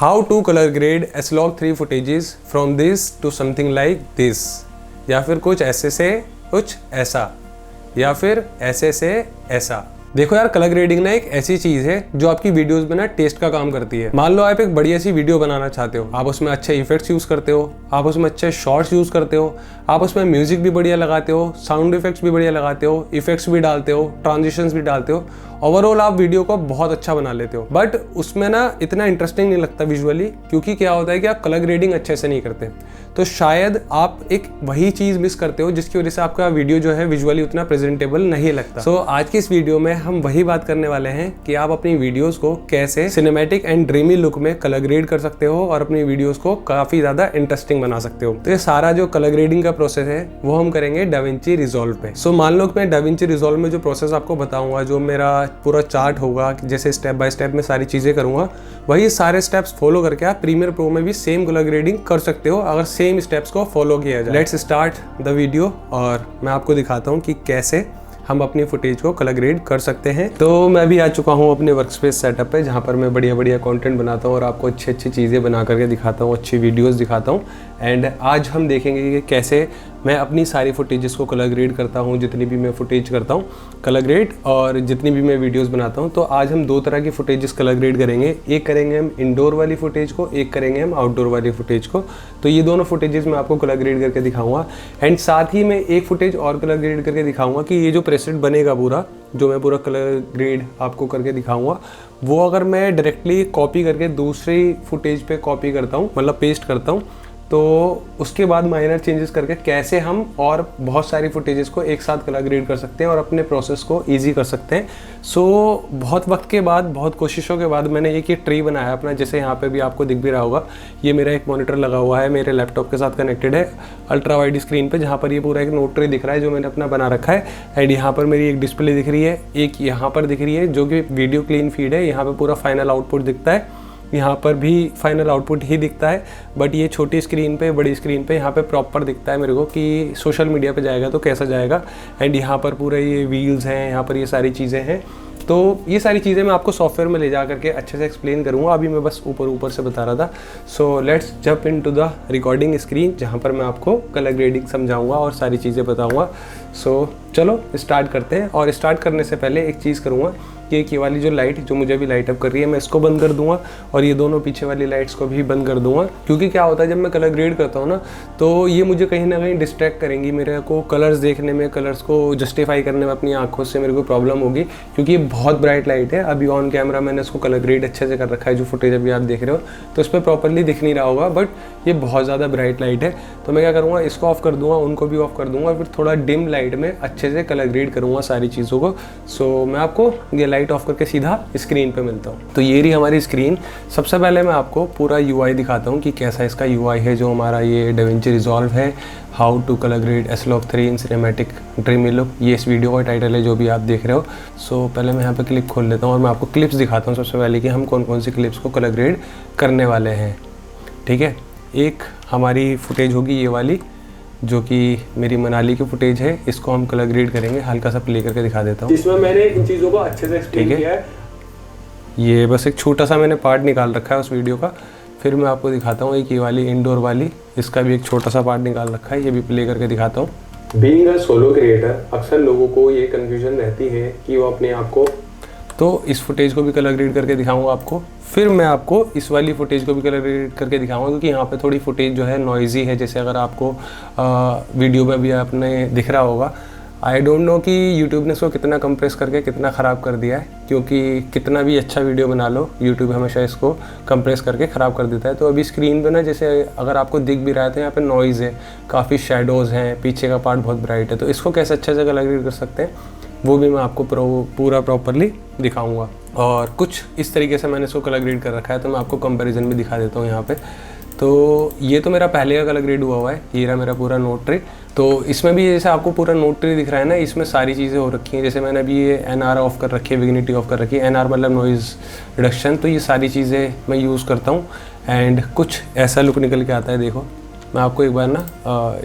How to colour grade S-Log3 footages from this to something like this, या फिर कुछ ऐसे से कुछ ऐसा, या फिर ऐसे से ऐसा। देखो यार, कलर ग्रेडिंग ना एक ऐसी चीज है जो आपकी वीडियोस में ना टेस्ट का काम करती है। मान लो आप एक बढ़िया सी वीडियो बनाना चाहते हो, आप उसमें अच्छे इफेक्ट्स यूज करते हो, आप उसमें अच्छे शॉर्ट्स यूज करते हो, आप उसमें म्यूजिक भी बढ़िया लगाते हो, साउंड इफेक्ट्स भी बढ़िया लगाते हो, इफेक्ट्स भी डालते हो, ट्रांजिशंस भी डालते हो, ओवरऑल आप वीडियो को बहुत अच्छा बना लेते हो। बट उसमें ना इतना इंटरेस्टिंग नहीं लगता विजुअली, क्योंकि क्या होता है कि आप कलर ग्रेडिंग अच्छे से नहीं करते। तो शायद आप एक वही चीज मिस करते हो जिसकी वजह से आपका वीडियो जो है विजुअली उतना प्रेजेंटेबल नहीं लगता। सो आज की इस वीडियो में हम वही बात करने वाले हैं कि आप अपनी वीडियोस को कैसे सिनेमैटिक एंड ड्रीमी लुक में कलर ग्रेड कर सकते हो और अपनी वीडियोस को काफी ज्यादा इंटरेस्टिंग बना सकते हो। तो ये सारा जो कलर ग्रेडिंग का प्रोसेस है वो हम करेंगे डाविंची रिजॉल्व पे। सो मान लो कि मैं डाविंची रिजॉल्व में जो प्रोसेस आपको बताऊंगा, जो मेरा पूरा चार्ट होगा, जैसे स्टेप बाय स्टेप में सारी चीजें करूंगा, वही सारे स्टेप्स फॉलो करके आप प्रीमियर प्रो में भी सेम कलर ग्रेडिंग कर सकते हो अगर सेम स्टेप्स को फॉलो किया जाए। लेट्स स्टार्ट द वीडियो और मैं आपको दिखाता हूँ कि कैसे हम अपनी फुटेज को कलर ग्रेड कर सकते हैं। तो मैं भी आ चुका हूँ अपने वर्कस्पेस सेटअप पे, जहाँ पर मैं बढ़िया बढ़िया कंटेंट बनाता हूँ और आपको अच्छी अच्छी चीज़ें बना करके दिखाता हूँ, अच्छी वीडियोस दिखाता हूँ। एंड आज हम देखेंगे कि कैसे मैं अपनी सारी फुटेजेस को कलर ग्रेड करता हूँ, जितनी भी मैं फुटेज करता हूँ कलर ग्रेड, और जितनी भी मैं वीडियोस बनाता हूँ। तो आज हम दो तरह की फुटेजेस कलर ग्रेड करेंगे। एक करेंगे हम इंडोर वाली फुटेज को, एक करेंगे हम आउटडोर वाली फुटेज को। तो ये दोनों फुटेजेस मैं आपको कलर ग्रेड करके दिखाऊंगा। एंड साथ ही मैं एक फुटेज और कलर ग्रेड करके दिखाऊंगा कि ये जो प्रेसेट बनेगा पूरा, जो मैं पूरा कलर ग्रेड आपको करके दिखाऊंगा, वो अगर मैं डायरेक्टली कॉपी करके दूसरी फुटेज पे कॉपी करता हूँ, मतलब पेस्ट करता हूँ, तो उसके बाद माइनर चेंजेस करके कैसे हम और बहुत सारी फुटेजेस को एक साथ कलर ग्रेड कर सकते हैं और अपने प्रोसेस को इजी कर सकते हैं। सो बहुत वक्त के बाद, बहुत कोशिशों के बाद मैंने एक ये ट्री बनाया अपना, जैसे यहाँ पे भी आपको दिख भी रहा होगा। ये मेरा एक मॉनिटर लगा हुआ है, मेरे लैपटॉप के साथ कनेक्टेड है अल्ट्रा वाइड स्क्रीन पे, जहाँ पर ये पूरा एक नोट ट्री दिख रहा है जो मैंने अपना बना रखा है। एंड यहाँ पर मेरी एक डिस्प्ले दिख रही है, एक यहाँ पर दिख रही है जो कि वीडियो क्लीन फीड है। यहाँ पर पूरा फाइनल आउटपुट दिखता है, यहाँ पर भी फाइनल आउटपुट ही दिखता है। बट ये छोटी स्क्रीन पे, बड़ी स्क्रीन पे यहाँ पे प्रॉपर दिखता है मेरे को कि सोशल मीडिया पे जाएगा तो कैसा जाएगा। एंड यहाँ पर पूरे ये व्हील्स हैं, यहाँ पर ये सारी चीज़ें हैं। तो ये सारी चीज़ें मैं आपको सॉफ्टवेयर में ले जा करके अच्छे से एक्सप्लेन करूँगा, अभी मैं बस ऊपर से बता रहा था। So let's jump into the recording screen, जहाँ पर मैं आपको कलर ग्रेडिंग समझाऊँगा और सारी चीज़ें बताऊँगा। सो चलो स्टार्ट करते हैं। और स्टार्ट करने से पहले एक चीज़ करूँगा कि ये वाली जो लाइट जो मुझे अभी लाइट अप कर रही है, मैं इसको बंद कर दूंगा और ये दोनों पीछे वाली लाइट्स को भी बंद कर दूंगा। क्योंकि क्या होता है जब मैं कलर ग्रेड करता हूँ ना, तो ये मुझे कहीं ना कहीं डिस्ट्रैक्ट करेंगी, मेरे को कलर्स देखने में, कलर्स को जस्टिफाई करने में अपनी आंखों से मेरे को प्रॉब्लम होगी, क्योंकि ये बहुत ब्राइट लाइट है। अभी ऑन कैमरा मैंने इसको कलर ग्रेड अच्छे से कर रखा है, जो फुटेज अभी आप देख रहे हो, तो इस पर प्रॉपरली दिख नहीं रहा होगा, बट ये बहुत ज़्यादा ब्राइट लाइट है। तो मैं क्या करूँगा, इसको ऑफ कर दूंगा, उनको भी ऑफ कर दूंगा, फिर थोड़ा डिम लाइट में अच्छे से कलर ग्रेड करूँगा सारी चीज़ों को। सो मैं आपको ये लाइट ऑफ करके सीधा स्क्रीन पे मिलता हूँ। तो ये रही हमारी स्क्रीन। सबसे पहले मैं आपको पूरा UI दिखाता हूँ कि कैसा इसका UI है, जो हमारा ये डाविंची रिजॉल्व है, how to colour grade S-Log3 in cinematic dreamy look. ये इस वीडियो का टाइटल है जो भी आप देख रहे हो। सो पहले मैं यहाँ पे क्लिप खोल लेता हूँ और मैं आपको क्लिप्स दिखाता हूँ सबसे पहले कि हम कौन कौन सी क्लिप्स को कलर ग्रेड करने वाले हैं। ठीक है, एक हमारी फुटेज होगी ये वाली, जो कि मेरी मनाली की फुटेज है, इसको हम कलर ग्रेड करेंगे। हल्का सा प्ले करके दिखा देता हूँ। इसमें मैंने इन चीज़ों को अच्छे से एक्सप्लेन किया है। ये बस एक छोटा सा मैंने पार्ट निकाल रखा है उस वीडियो का। फिर मैं आपको दिखाता हूँ एक ये वाली इंडोर वाली, इसका भी एक छोटा सा पार्ट निकाल रखा है, ये भी प्ले करके दिखाता हूँ। बीइंग अ सोलो क्रिएटर, अक्सर लोगों को ये कन्फ्यूजन रहती है कि वो अपने आप को, तो इस फुटेज को भी कलर ग्रेड करके दिखाऊंगा आपको। फिर मैं आपको इस वाली फुटेज को भी कलर ग्रेड करके दिखाऊंगा, क्योंकि यहाँ पे थोड़ी फुटेज जो है नॉइजी है, जैसे अगर आपको वीडियो में भी आपने दिख रहा होगा। आई डोंट नो कि यूट्यूब ने इसको कितना कंप्रेस करके कितना ख़राब कर दिया है, क्योंकि कितना भी अच्छा वीडियो बना लो यूट्यूब हमेशा इसको कंप्रेस करके ख़राब कर देता है। तो अभी स्क्रीन पे ना, जैसे अगर आपको दिख भी रहा है, तो यहाँ पे नॉइज़ है, काफ़ी शेडोज़ हैं, पीछे का पार्ट बहुत ब्राइट है। तो इसको कैसे अच्छे से कलर ग्रेड कर सकते हैं वो भी मैं आपको पूरा प्रॉपरली दिखाऊँगा। और कुछ इस तरीके से मैंने इसको कलर ग्रेड कर रखा है, तो मैं आपको कंपेरिजन भी दिखा देता हूँ यहाँ पे। तो ये तो मेरा पहले का कलर ग्रेड हुआ है, ये रहा मेरा पूरा नोट ट्री। तो इसमें भी जैसे आपको पूरा नोट ट्री दिख रहा है ना, इसमें सारी चीज़ें हो रखी हैं। जैसे मैंने अभी ये NR ऑफ कर रखी है, विग्निटी ऑफ कर रखी है। NR मतलब नॉइज़ रिडक्शन। तो ये सारी चीज़ें मैं यूज़ करता हूँ एंड कुछ ऐसा लुक निकल के आता है। देखो मैं आपको एक बार ना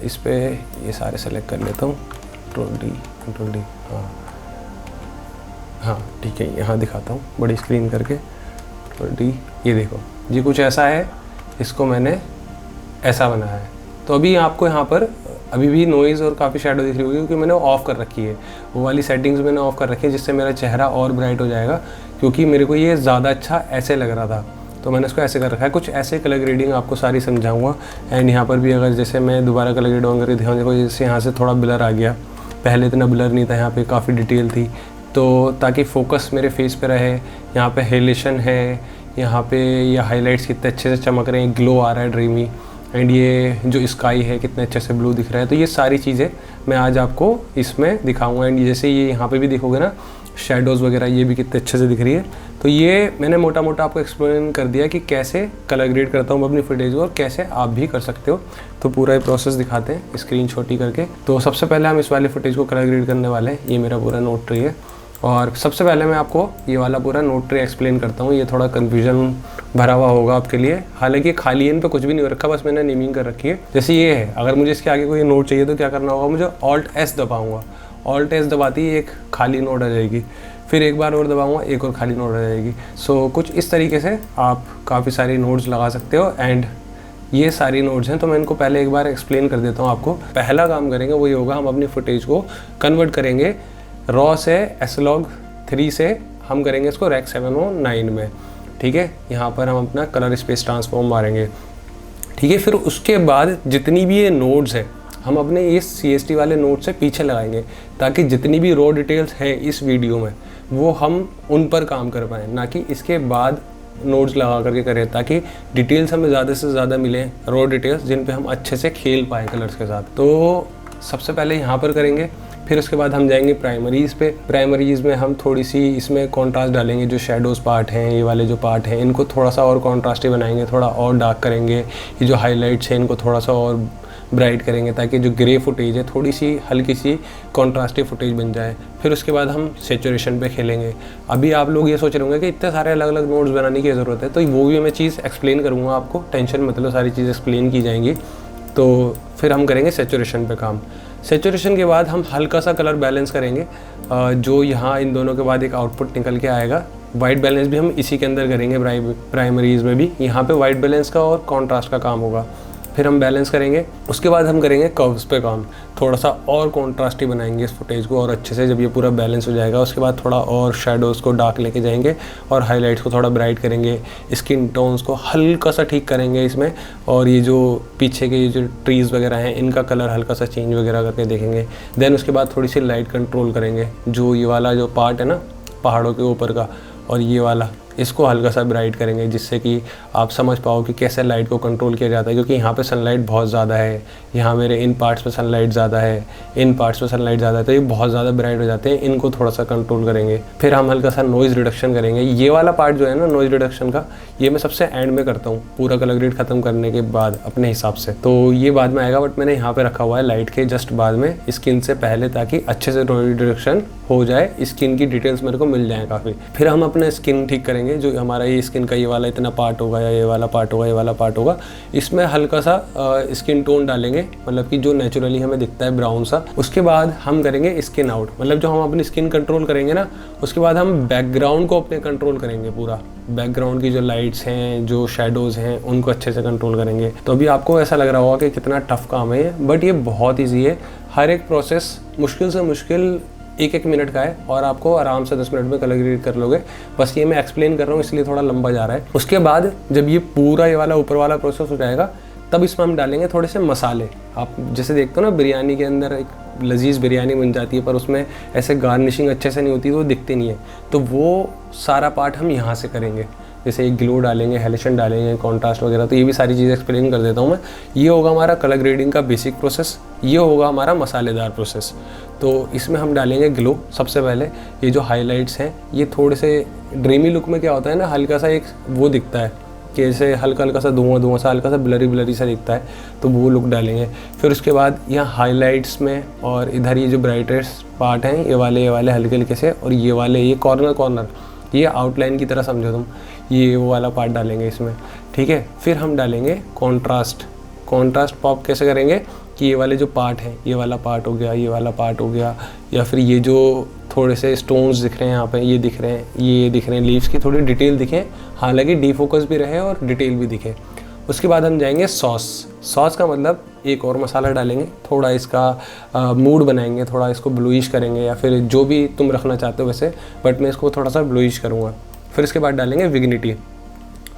इस पर ये सारे सेलेक्ट कर लेता हूँ, कंट्रोल डी। हाँ ठीक है, यहाँ दिखाता हूँ बड़ी स्क्रीन करके, कंट्रोल डी। ये देखो ये कुछ ऐसा है, इसको मैंने ऐसा बनाया है। तो अभी आपको यहाँ पर अभी भी नॉइज़ और काफ़ी शैडो दिख रही होगी क्योंकि मैंने ऑफ़ कर रखी है, वो वाली सेटिंग्स मैंने ऑफ़ कर रखी है, जिससे मेरा चेहरा और ब्राइट हो जाएगा, क्योंकि मेरे को ये ज़्यादा अच्छा ऐसे लग रहा था, तो मैंने इसको ऐसे कर रखा है। कुछ ऐसे कलर ग्रेडिंग आपको सारी समझाऊंगा। एंड यहाँ पर भी अगर जैसे मैं दोबारा कलर ग्रेड ऑन करके ध्यान देखो, जैसे यहाँ से थोड़ा ब्लर आ गया, पहले इतना ब्लर नहीं था, यहाँ पे काफ़ी डिटेल थी, तो ताकि फोकस मेरे फेस पे रहे। यहाँ पे हाइलाइटेशन है, यहाँ पे ये हाइलाइट्स कितने अच्छे से चमक रहे हैं, ग्लो आ रहा है ड्रीमी। एंड ये जो स्काई है कितने अच्छे से ब्लू दिख रहा है। तो ये सारी चीज़ें मैं आज आपको इसमें दिखाऊंगा। एंड जैसे ये यहाँ पे भी देखोगे ना, शेडोज़ वगैरह ये भी कितने अच्छे से दिख रही है। तो ये मैंने मोटा मोटा आपको एक्सप्लेन कर दिया कि कैसे कलर ग्रेड करता हूँ अपनी फुटेज को और कैसे आप भी कर सकते हो। तो पूरा ये प्रोसेस दिखाते हैं स्क्रीन छोटी करके। तो सबसे पहले हम इस वाले फुटेज को कलर ग्रेड करने वाले हैं। ये मेरा पूरा नोट ट्री है और सबसे पहले मैं आपको ये वाला पूरा नोट ट्री एक्सप्लेन करता हूँ। ये थोड़ा कन्फ्यूजन भरा हुआ होगा आपके लिए, हालांकि खाली इन पे कुछ भी नहीं हो रखा, बस मैंने नेमिंग कर रखी है। जैसे ये है, अगर मुझे इसके आगे कोई नोट चाहिए तो क्या करना होगा, मुझे Alt+S दबाऊंगा। Alt+S दबाती ही एक खाली नोट आ जाएगी, फिर एक बार और दबाऊंगा, एक और खाली नोट आ जाएगी। सो कुछ इस तरीके से आप काफ़ी सारी नोट्स लगा सकते हो। एंड ये सारी नोट्स हैं, तो मैं इनको पहले एक बार एक्सप्लेन कर देता हूँ आपको। पहला काम करेंगे वो ये होगा, हम अपनी फुटेज को कन्वर्ट करेंगे रॉ से S-Log3 से, हम करेंगे इसको Rec 709 में। ठीक है, यहाँ पर हम अपना कलर स्पेस ट्रांसफॉर्म मारेंगे। ठीक है, फिर उसके बाद जितनी भी ये नोड्स हैं हम अपने इस CST वाले नोड से पीछे लगाएंगे, ताकि जितनी भी रॉ डिटेल्स हैं इस वीडियो में वो हम उन पर काम कर पाएँ, ना कि इसके बाद नोड्स लगा करके करें, ताकि डिटेल्स हमें ज़्यादा से ज़्यादा मिलें, रॉ डिटेल्स जिन पे हम अच्छे से खेल पाएँ कलर्स के साथ। तो सबसे पहले यहाँ पर करेंगे, फिर उसके बाद हम जाएंगे प्राइमरीज़ पे। प्राइमरीज़ में हम थोड़ी सी इसमें कॉन्ट्रास्ट डालेंगे। जो शेडोज़ पार्ट हैं, ये वाले जो पार्ट हैं, इनको थोड़ा सा और कॉन्ट्रास्टी बनाएंगे, थोड़ा और डार्क करेंगे। ये जो हाइलाइट्स हैं इनको थोड़ा सा और ब्राइट करेंगे, ताकि जो ग्रे फुटेज है थोड़ी सी हल्की सी कॉन्ट्रास्टी फुटेज बन जाए। फिर उसके बाद हम सेचुरेशन पे खेलेंगे। अभी आप लोग ये सोच रहे होंगे कि इतने सारे अलग अलग नोट्स बनाने की ज़रूरत है, तो वो भी मैं चीज़ एक्सप्लेन करूँगा आपको, टेंशन मतलब सारी चीज़ एक्सप्लेन की जाएंगी। तो फिर हम करेंगे सेचुरेशन पे काम। सेचुरेशन के बाद हम हल्का सा कलर बैलेंस करेंगे, जो यहाँ इन दोनों के बाद एक आउटपुट निकल के आएगा। वाइट बैलेंस भी हम इसी के अंदर करेंगे, प्राइमरीज़ में भी यहाँ पे वाइट बैलेंस का और कॉन्ट्रास्ट का काम होगा। फिर हम बैलेंस करेंगे, उसके बाद हम करेंगे कर्व्स पे काम, थोड़ा सा और कॉन्ट्रास्टी बनाएंगे इस फुटेज को और अच्छे से। जब ये पूरा बैलेंस हो जाएगा उसके बाद थोड़ा और शेडोज़ को डार्क लेके जाएंगे और हाइलाइट्स को थोड़ा ब्राइट करेंगे, स्किन टोन्स को हल्का सा ठीक करेंगे इसमें, और ये जो पीछे के जो ट्रीज़ वगैरह हैं इनका कलर हल्का सा चेंज वगैरह करके देखेंगे। देन उसके बाद थोड़ी सी लाइट कंट्रोल करेंगे। जो ये वाला जो पार्ट है ना पहाड़ों के ऊपर का, और ये वाला, इसको हल्का सा ब्राइट करेंगे, जिससे कि आप समझ पाओ कि कैसे लाइट को कंट्रोल किया जाता है। क्योंकि यहाँ पे सनलाइट बहुत ज़्यादा है, यहाँ मेरे इन पार्ट्स पे सनलाइट ज़्यादा है, इन पार्ट्स पे सनलाइट ज़्यादा है, तो ये बहुत ज़्यादा ब्राइट हो जाते हैं, इनको थोड़ा सा कंट्रोल करेंगे। फिर हम हल्का सा नॉइज़ रिडक्शन करेंगे। ये वाला पार्ट जो है ना नॉइज़ रिडक्शन का, ये मैं सबसे एंड में करता हूँ, पूरा कलर ग्रेड ख़त्म करने के बाद अपने हिसाब से। तो ये बाद में आएगा, बट मैंने यहाँ पर रखा हुआ है लाइट के जस्ट बाद में, स्किन से पहले, ताकि अच्छे से नॉइज़ रिडक्शन हो जाए, स्किन की डिटेल्स मेरे को मिल जाए काफ़ी। फिर हम अपने स्किन ठीक करेंगे। जो हमारा ये स्किन का ये वाला इतना पार्ट होगा, या ये वाला पार्ट होगा, ये वाला पार्ट होगा, इसमें हल्का सा स्किन टोन डालेंगे, मतलब कि जो नेचुरली हमें दिखता है ब्राउन सा। उसके बाद हम करेंगे स्किन आउट, मतलब जो हम अपनी स्किन कंट्रोल करेंगे ना, उसके बाद हम बैकग्राउंड को अपने कंट्रोल करेंगे। पूरा बैकग्राउंड की जो लाइट्स हैं, जो शेडोज़ हैं, उनको अच्छे से कंट्रोल करेंगे। तो अभी आपको ऐसा लग रहा होगा कि कितना टफ काम है ये, बट ये बहुत ईजी है। हर एक प्रोसेस मुश्किल से मुश्किल 1-1 मिनट का है और आपको आराम से 10 मिनट में कलर ग्रेड कर लोगे। बस ये मैं एक्सप्लेन कर रहा हूँ इसलिए थोड़ा लंबा जा रहा है। उसके बाद जब ये पूरा ये वाला ऊपर वाला प्रोसेस हो जाएगा, तब इसमें हम डालेंगे थोड़े से मसाले। आप जैसे देखते हो ना, बिरयानी के अंदर एक लजीज बिरयानी बन जाती है, पर उसमें ऐसे गार्निशिंग अच्छे से नहीं होती, तो वो दिखते नहीं है। तो वो सारा पार्ट हम यहाँ से करेंगे। जैसे एक ग्लो डालेंगे, हाइलाइटेशन डालेंगे, कॉन्ट्रास्ट वगैरह, तो ये भी सारी चीज़ें एक्सप्लेन कर देता हूँ मैं। ये होगा हमारा कलर ग्रेडिंग का बेसिक प्रोसेस, ये होगा हमारा मसालेदार प्रोसेस। तो इसमें हम डालेंगे ग्लो। सबसे पहले ये जो हाइलाइट्स हैं, ये थोड़े से ड्रीमी लुक में क्या होता है ना, हल्का सा एक वो दिखता है कि जैसे हल्का हल्का सा धुआं सा, हल्का सा ब्लरी सा दिखता है, तो वो लुक डालेंगे। फिर उसके बाद यहाँ हाइलाइट्स में और इधर ये जो ब्राइटेस्ट पार्ट हैं, ये वाले हल्के हल्के से, और ये वाले ये कॉर्नर ये आउटलाइन की तरह समझो तुम, ये वो वाला पार्ट डालेंगे इसमें। ठीक है, फिर हम डालेंगे कॉन्ट्रास्ट पॉप। कैसे करेंगे कि ये वाले जो पार्ट है, ये वाला पार्ट हो गया, ये वाला पार्ट हो गया, या फिर ये जो थोड़े से स्टोन्स दिख रहे हैं यहाँ पे, ये दिख रहे हैं, ये दिख रहे हैं, लीव्स की थोड़ी डिटेल दिखे, हालांकि डीफोकस भी रहे और डिटेल भी दिखे। उसके बाद हम जाएंगे सॉस का मतलब एक और मसाला डालेंगे, थोड़ा इसका मूड बनाएंगे, थोड़ा इसको ब्लूइश करेंगे या फिर जो भी तुम रखना चाहते हो वैसे, बट मैं इसको थोड़ा सा ब्लूइश करूँगा। फिर इसके बाद डालेंगे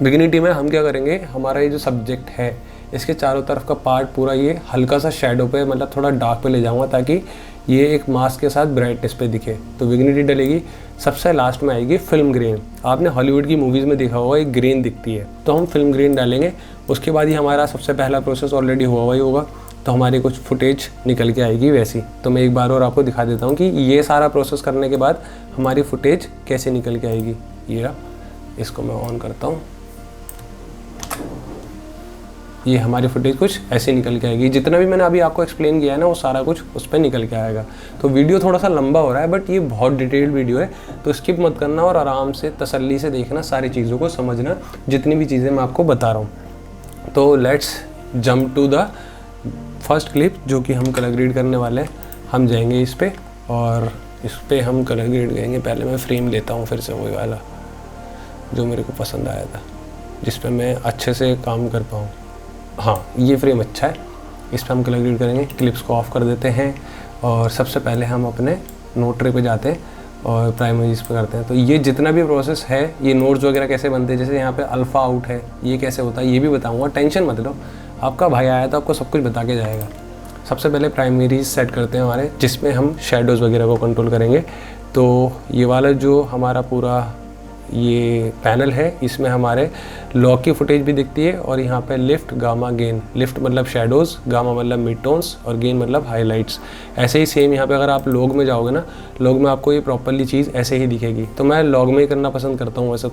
विग्निटी में हम क्या करेंगे, हमारा ये जो सब्जेक्ट है इसके चारों तरफ का पार्ट पूरा ये हल्का सा शेडो पे, मतलब थोड़ा डार्क पे ले जाऊंगा ताकि ये एक मास्क के साथ ब्राइटनेस पे दिखे। तो विग्निटी डलेगी। सबसे लास्ट में आएगी फिल्म ग्रेन। आपने हॉलीवुड की मूवीज़ में देखा होगा एक ग्रेन दिखती है, तो हम फिल्म ग्रेन डालेंगे। उसके बाद ही हमारा सबसे पहला प्रोसेस ऑलरेडी हुआ ही होगा, तो हमारी कुछ फुटेज निकल के आएगी वैसी। तो मैं एक बार और आपको दिखा देता हूँ कि ये सारा प्रोसेस करने के बाद हमारी फुटेज कैसे निकल के आएगी। ये रहा, इसको मैं ऑन करता हूँ, ये हमारी फुटेज कुछ ऐसे निकल के आएगी। जितना भी मैंने अभी आपको एक्सप्लेन किया है ना, वो सारा कुछ उस पर निकल के आएगा। तो वीडियो थोड़ा सा लंबा हो रहा है, बट ये बहुत डिटेल्ड वीडियो है, तो स्किप मत करना और आराम से तसल्ली से देखना, सारी चीज़ों को समझना, जितनी भी चीज़ें मैं आपको बता रहा हूँ। तो let's jump to the first clip, जो कि हम कलर ग्रेड करने वाले हैं। हम जाएंगे इस पर और इस पर हम कलर ग्रेड करेंगे। पहले मैं फ्रेम लेता हूँ फिर से वही वाला जो मेरे को पसंद आया था, जिस पर मैं अच्छे से काम कर पाऊँ। हाँ, ये फ्रेम अच्छा है, इस पर हम कलर ग्रेड करेंगे। क्लिप्स को ऑफ कर देते हैं और सबसे पहले हम अपने नोट ट्रे पे जाते हैं और प्राइमरीज पे करते हैं। तो ये जितना भी प्रोसेस है, ये नोट्स वगैरह कैसे बनते हैं, जैसे यहाँ पे अल्फ़ा आउट है, ये कैसे होता है ये भी बताऊँगा, टेंशन मत लो। आपका भाई आया तो आपको सब कुछ बता के जाएगा। सबसे पहले प्राइमरीज सेट करते हैं हमारे, जिसमें हम शेडोज़ वगैरह को कंट्रोल करेंगे। तो ये वाला जो हमारा पूरा ये पैनल है, इसमें हमारे लॉग की फुटेज भी दिखती है और यहाँ पे लिफ्ट, गामा, गेन। लिफ्ट मतलब शेडोज़, गामा मतलब मिड टोन्स और गेन मतलब हाइलाइट्स। ऐसे ही सेम यहाँ पे अगर आप लॉग में जाओगे ना, लॉग में आपको ये प्रॉपरली चीज़ ऐसे ही दिखेगी। तो मैं लॉग में ही करना पसंद करता हूँ वैसे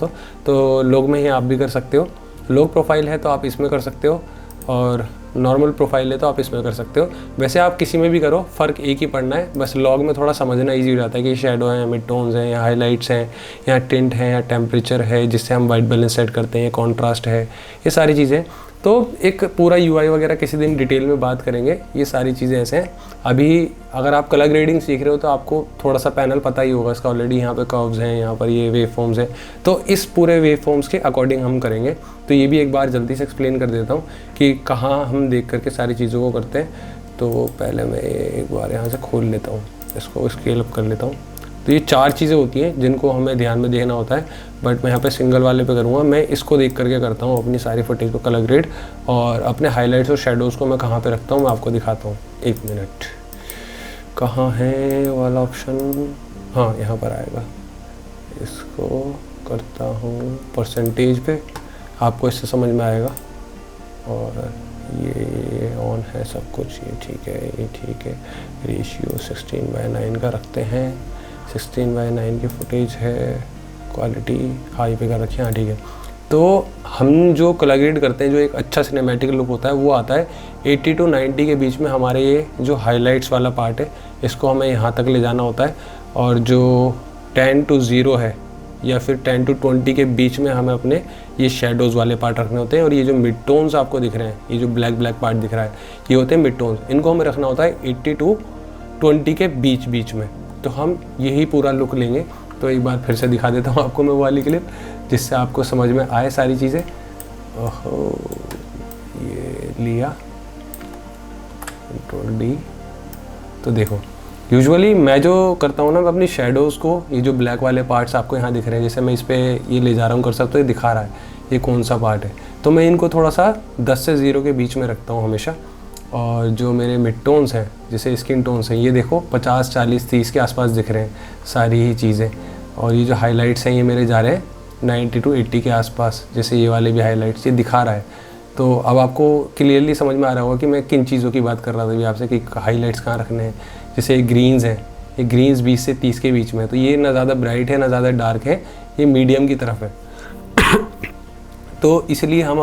तो लॉग में ही आप भी कर सकते हो। लॉग प्रोफाइल है तो आप इसमें कर सकते हो और नॉर्मल प्रोफाइल है तो आप इसमें कर सकते हो। वैसे आप किसी में भी करो, फ़र्क एक ही पड़ना है, बस लॉग में थोड़ा समझना ईजी हो जाता है कि शैडो हैं, मिड टोन्स हैं, या हाइलाइट्स हैं, या टिंट है, या टेम्परेचर है जिससे हम वाइट बैलेंस सेट करते हैं, कॉन्ट्रास्ट है, ये सारी चीज़ें। तो एक पूरा यूआई वगैरह किसी दिन डिटेल में बात करेंगे। ये सारी चीज़ें ऐसे हैं। अभी अगर आप कलर ग्रेडिंग सीख रहे हो तो आपको थोड़ा सा पैनल पता ही होगा इसका ऑलरेडी। यहाँ पे कर्व्स हैं, यहाँ पर ये वेव फॉर्म्स हैं, तो इस पूरे वेव फॉर्म्स के अकॉर्डिंग हम करेंगे। तो ये भी एक बार जल्दी से एक्सप्लेन कर देता हूँ कि कहाँ हम देख करके सारी चीज़ों को करते हैं। तो पहले मैं एक बार यहाँ से खोल लेता हूँ, इसको स्केल अप कर लेता हूँ। तो ये 4 चीज़ें होती हैं जिनको हमें ध्यान में देखना होता है, बट मैं यहाँ पे सिंगल वाले पे करूँगा। मैं इसको देख करके करता हूँ अपनी सारी फुटेज को कलर ग्रेड, और अपने हाइलाइट्स और शेडोज़ को मैं कहाँ पे रखता हूँ मैं आपको दिखाता हूँ। 1 मिनट, कहाँ है वाला ऑप्शन? हाँ, यहाँ पर आएगा। इसको करता हूँ परसेंटेज पे, आपको इससे समझ में आएगा। और ये ऑन है सब कुछ, ये ठीक है, ये ठीक है। रेशियो 16:9 का रखते हैं, 16:9 की फुटेज है। क्वालिटी हाई पे कर रखी है, हाँ ठीक है। तो हम जो कलर ग्रेड करते हैं, जो एक अच्छा सिनेमैटिक लुक होता है, वो आता है 80 to 90 के बीच में। हमारे ये जो हाइलाइट्स वाला पार्ट है, इसको हमें यहाँ तक ले जाना होता है। और जो 10 to 0 है या फिर 10 to 20 के बीच में हमें अपने ये शेडोज़ वाले पार्ट रखने होते हैं। और ये जो मिड टोन्स आपको दिख रहे हैं, ये जो ब्लैक ब्लैक पार्ट दिख रहा है, ये होते हैं मिड टोन्स। इनको हमें रखना होता है 80 to 20 के बीच में। तो हम यही पूरा लुक लेंगे। तो एक बार फिर से दिखा देता हूँ आपको मैं वो वाली क्लिप, जिससे आपको समझ में आए सारी चीज़ें। ओहो, ये लिया Ctrl D। तो देखो, यूजुअली मैं जो करता हूँ ना, मैं अपनी शेडोज़ को, ये जो ब्लैक वाले पार्ट्स आपको यहाँ दिख रहे हैं, जैसे मैं इस पर ये ले जा रहा हूँ कर सकते, तो ये दिखा रहा है ये कौन सा पार्ट है। तो मैं इनको थोड़ा सा 10 से 0 के बीच में रखता हूँ हमेशा। और जो मेरे मिड टोन्स हैं, जैसे स्किन टोन्स हैं, ये देखो 50, 40, 30 के आसपास दिख रहे हैं सारी ही चीज़ें। और ये जो हाइलाइट्स हैं, ये मेरे जा रहे हैं 90 to 80 के आसपास, जैसे ये वाले भी हाइलाइट्स ये दिखा रहा है। तो अब आपको क्लियरली समझ में आ रहा होगा कि मैं किन चीज़ों की बात कर रहा था अभी आपसे, कि हाइलाइट्स कहाँ रखने हैं। जैसे ये ग्रीन्स हैं, ये ग्रीन्स 20 से 30 के बीच में है, तो ये ना ज़्यादा ब्राइट है ना ज़्यादा डार्क है, ये मीडियम की तरफ है। तो इसलिए हम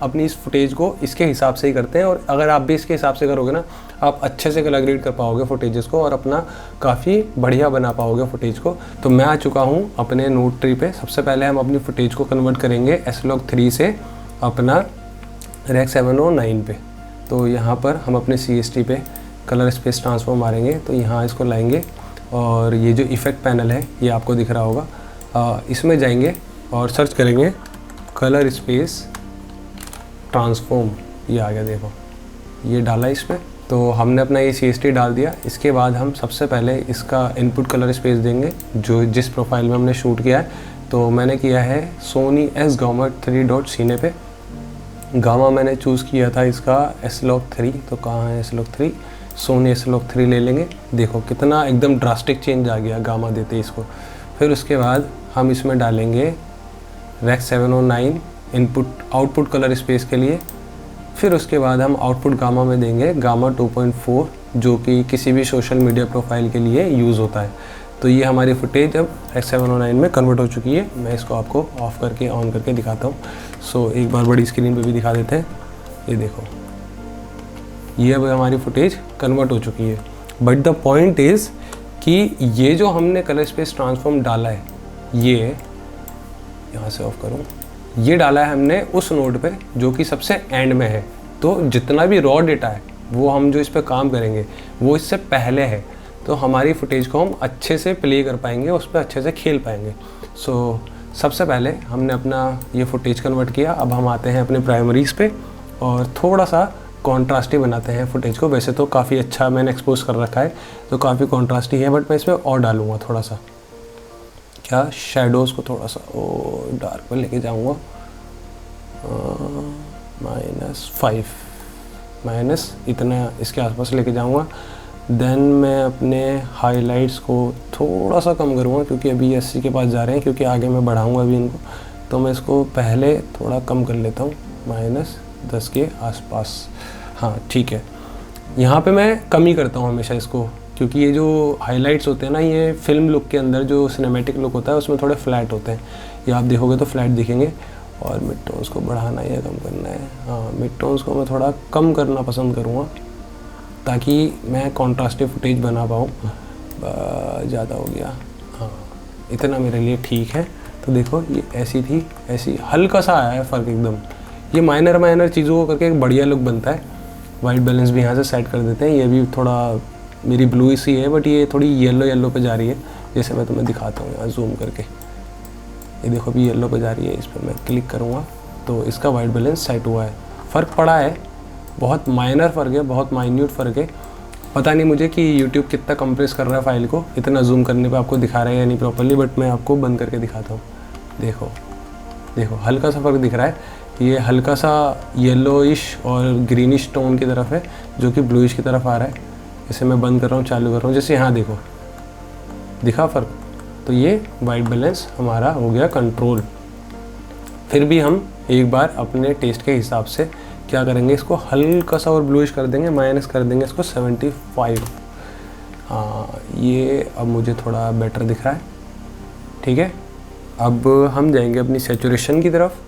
अपनी इस फुटेज को इसके हिसाब से ही करते हैं। और अगर आप भी इसके हिसाब से करोगे ना, आप अच्छे से कलर ग्रेड कर पाओगे फुटेजेस को और अपना काफ़ी बढ़िया बना पाओगे फुटेज को। तो मैं आ चुका हूँ अपने नोट ट्री पे। सबसे पहले हम अपनी फुटेज को कन्वर्ट करेंगे S-Log3 से अपना Rec 709 पे। तो यहाँ पर हम अपने CST पे कलर स्पेस ट्रांसफॉर्म मारेंगे। तो यहाँ इसको लाएंगे और ये जो इफ़ेक्ट पैनल है ये आपको दिख रहा होगा, इसमें जाएंगे और सर्च करेंगे कलर स्पेस ट्रांसफॉर्म। ये आ गया, देखो ये डाला इसमें। तो हमने अपना ये CST डाल दिया। इसके बाद हम सबसे पहले इसका इनपुट कलर स्पेस देंगे जो जिस प्रोफाइल में हमने शूट किया है। तो मैंने किया है सोनी S-Gamma 3.Cine पे। गामा मैंने चूज़ किया था इसका S-Log3। तो कहाँ है S-Log3? सोनी S-Log3 ले लेंगे। देखो कितना एकदम ड्रास्टिक चेंज आ गया गामा देते इसको। फिर उसके बाद हम इसमें डालेंगे Rec 709 input output colour space के लिए। फिर उसके बाद हम आउटपुट गामा में देंगे गामा 2.4 जो कि किसी भी सोशल मीडिया प्रोफाइल के लिए यूज़ होता है। तो ये हमारी फुटेज अब Rec 709 में कन्वर्ट हो चुकी है। मैं इसको आपको ऑफ़ करके ऑन करके दिखाता हूँ। सो एक बार बड़ी स्क्रीन पे भी दिखा देते हैं। ये देखो, ये अब हमारी फुटेज कन्वर्ट हो चुकी है। बट द पॉइंट इज़ कि ये जो हमने कलर स्पेस ट्रांसफॉर्म डाला है, ये यहाँ से ऑफ करूँ, ये डाला है हमने उस नोड पे जो कि सबसे एंड में है। तो जितना भी रॉ डेटा है वो हम जो इस पर काम करेंगे वो इससे पहले है। तो हमारी फुटेज को हम अच्छे से प्ले कर पाएंगे, उस पर अच्छे से खेल पाएंगे। सो सबसे पहले हमने अपना ये फुटेज कन्वर्ट किया। अब हम आते हैं अपने प्राइमरीज़ पे और थोड़ा सा कॉन्ट्रास्टी बनाते हैं फुटेज को। वैसे तो काफ़ी अच्छा मैंने एक्सपोज कर रखा है तो काफ़ी कॉन्ट्रास्टी है, बट मैं इसमें और डालूँगा थोड़ा सा, क्या शैडोज़ को थोड़ा सा और डार्क पर लेके जाऊँगा, -5 माइनस इतना इसके आसपास लेके जाऊँगा। देन मैं अपने हाइलाइट्स को थोड़ा सा कम करूँगा क्योंकि अभी 80 के पास जा रहे हैं, क्योंकि आगे मैं बढ़ाऊँगा अभी इनको। तो मैं इसको पहले थोड़ा कम कर लेता हूँ, -10 के आसपास। हाँ ठीक है, यहाँ पे मैं कम ही करता हूँ हमेशा इसको, क्योंकि ये जो हाइलाइट्स होते हैं ना, ये फिल्म लुक के अंदर जो सिनेमैटिक लुक होता है उसमें थोड़े फ्लैट होते हैं। ये आप देखोगे तो फ्लैट दिखेंगे। और मिड टोन्स को बढ़ाना या कम करना है? हाँ, मिड टोन्स को मैं थोड़ा कम करना पसंद करूँगा ताकि मैं कॉन्ट्रास्टिव फुटेज बना पाऊँ। ज़्यादा हो गया, हाँ इतना मेरे लिए ठीक है। तो देखो ये ऐसी थी, ऐसी हल्का सा आया है फ़र्क एकदम। ये माइनर चीज़ों को करके एक बढ़िया लुक बनता है। वाइट बैलेंस भी यहाँ से सेट कर देते हैं। ये भी थोड़ा मेरी ब्लू सी है, बट ये थोड़ी येलो पे जा रही है, जैसे मैं तुम्हें दिखाता हूँ यहाँ जूम करके। ये देखो अभी येलो पे जा रही है, इस पर मैं क्लिक करूँगा तो इसका वाइट बैलेंस सेट हुआ है। फ़र्क पड़ा है, बहुत माइनर फ़र्क है, बहुत माइन्यूट फ़र्क है। पता नहीं मुझे कि YouTube कितना कंप्रेस कर रहा है फाइल को, इतना जूम करने पे आपको दिखा रहा है या नहीं प्रॉपर्ली, बट मैं आपको बंद करके दिखाता हूँ। देखो हल्का सा फ़र्क दिख रहा है। ये हल्का सा येलोइश और ग्रीनिश टोन की तरफ है जो कि ब्लूइश की तरफ आ रहा है। इसे मैं बंद कर रहा हूँ, चालू कर रहा हूँ, जैसे यहाँ देखो दिखा फ़र्क। तो ये वाइट बैलेंस हमारा हो गया कंट्रोल। फिर भी हम एक बार अपने टेस्ट के हिसाब से क्या करेंगे, इसको हल्का सा और ब्लूइश कर देंगे, माइनस कर देंगे इसको 75। हाँ ये अब मुझे थोड़ा बेटर दिख रहा है, ठीक है। अब हम जाएंगे अपनी सैचुरेशन की तरफ।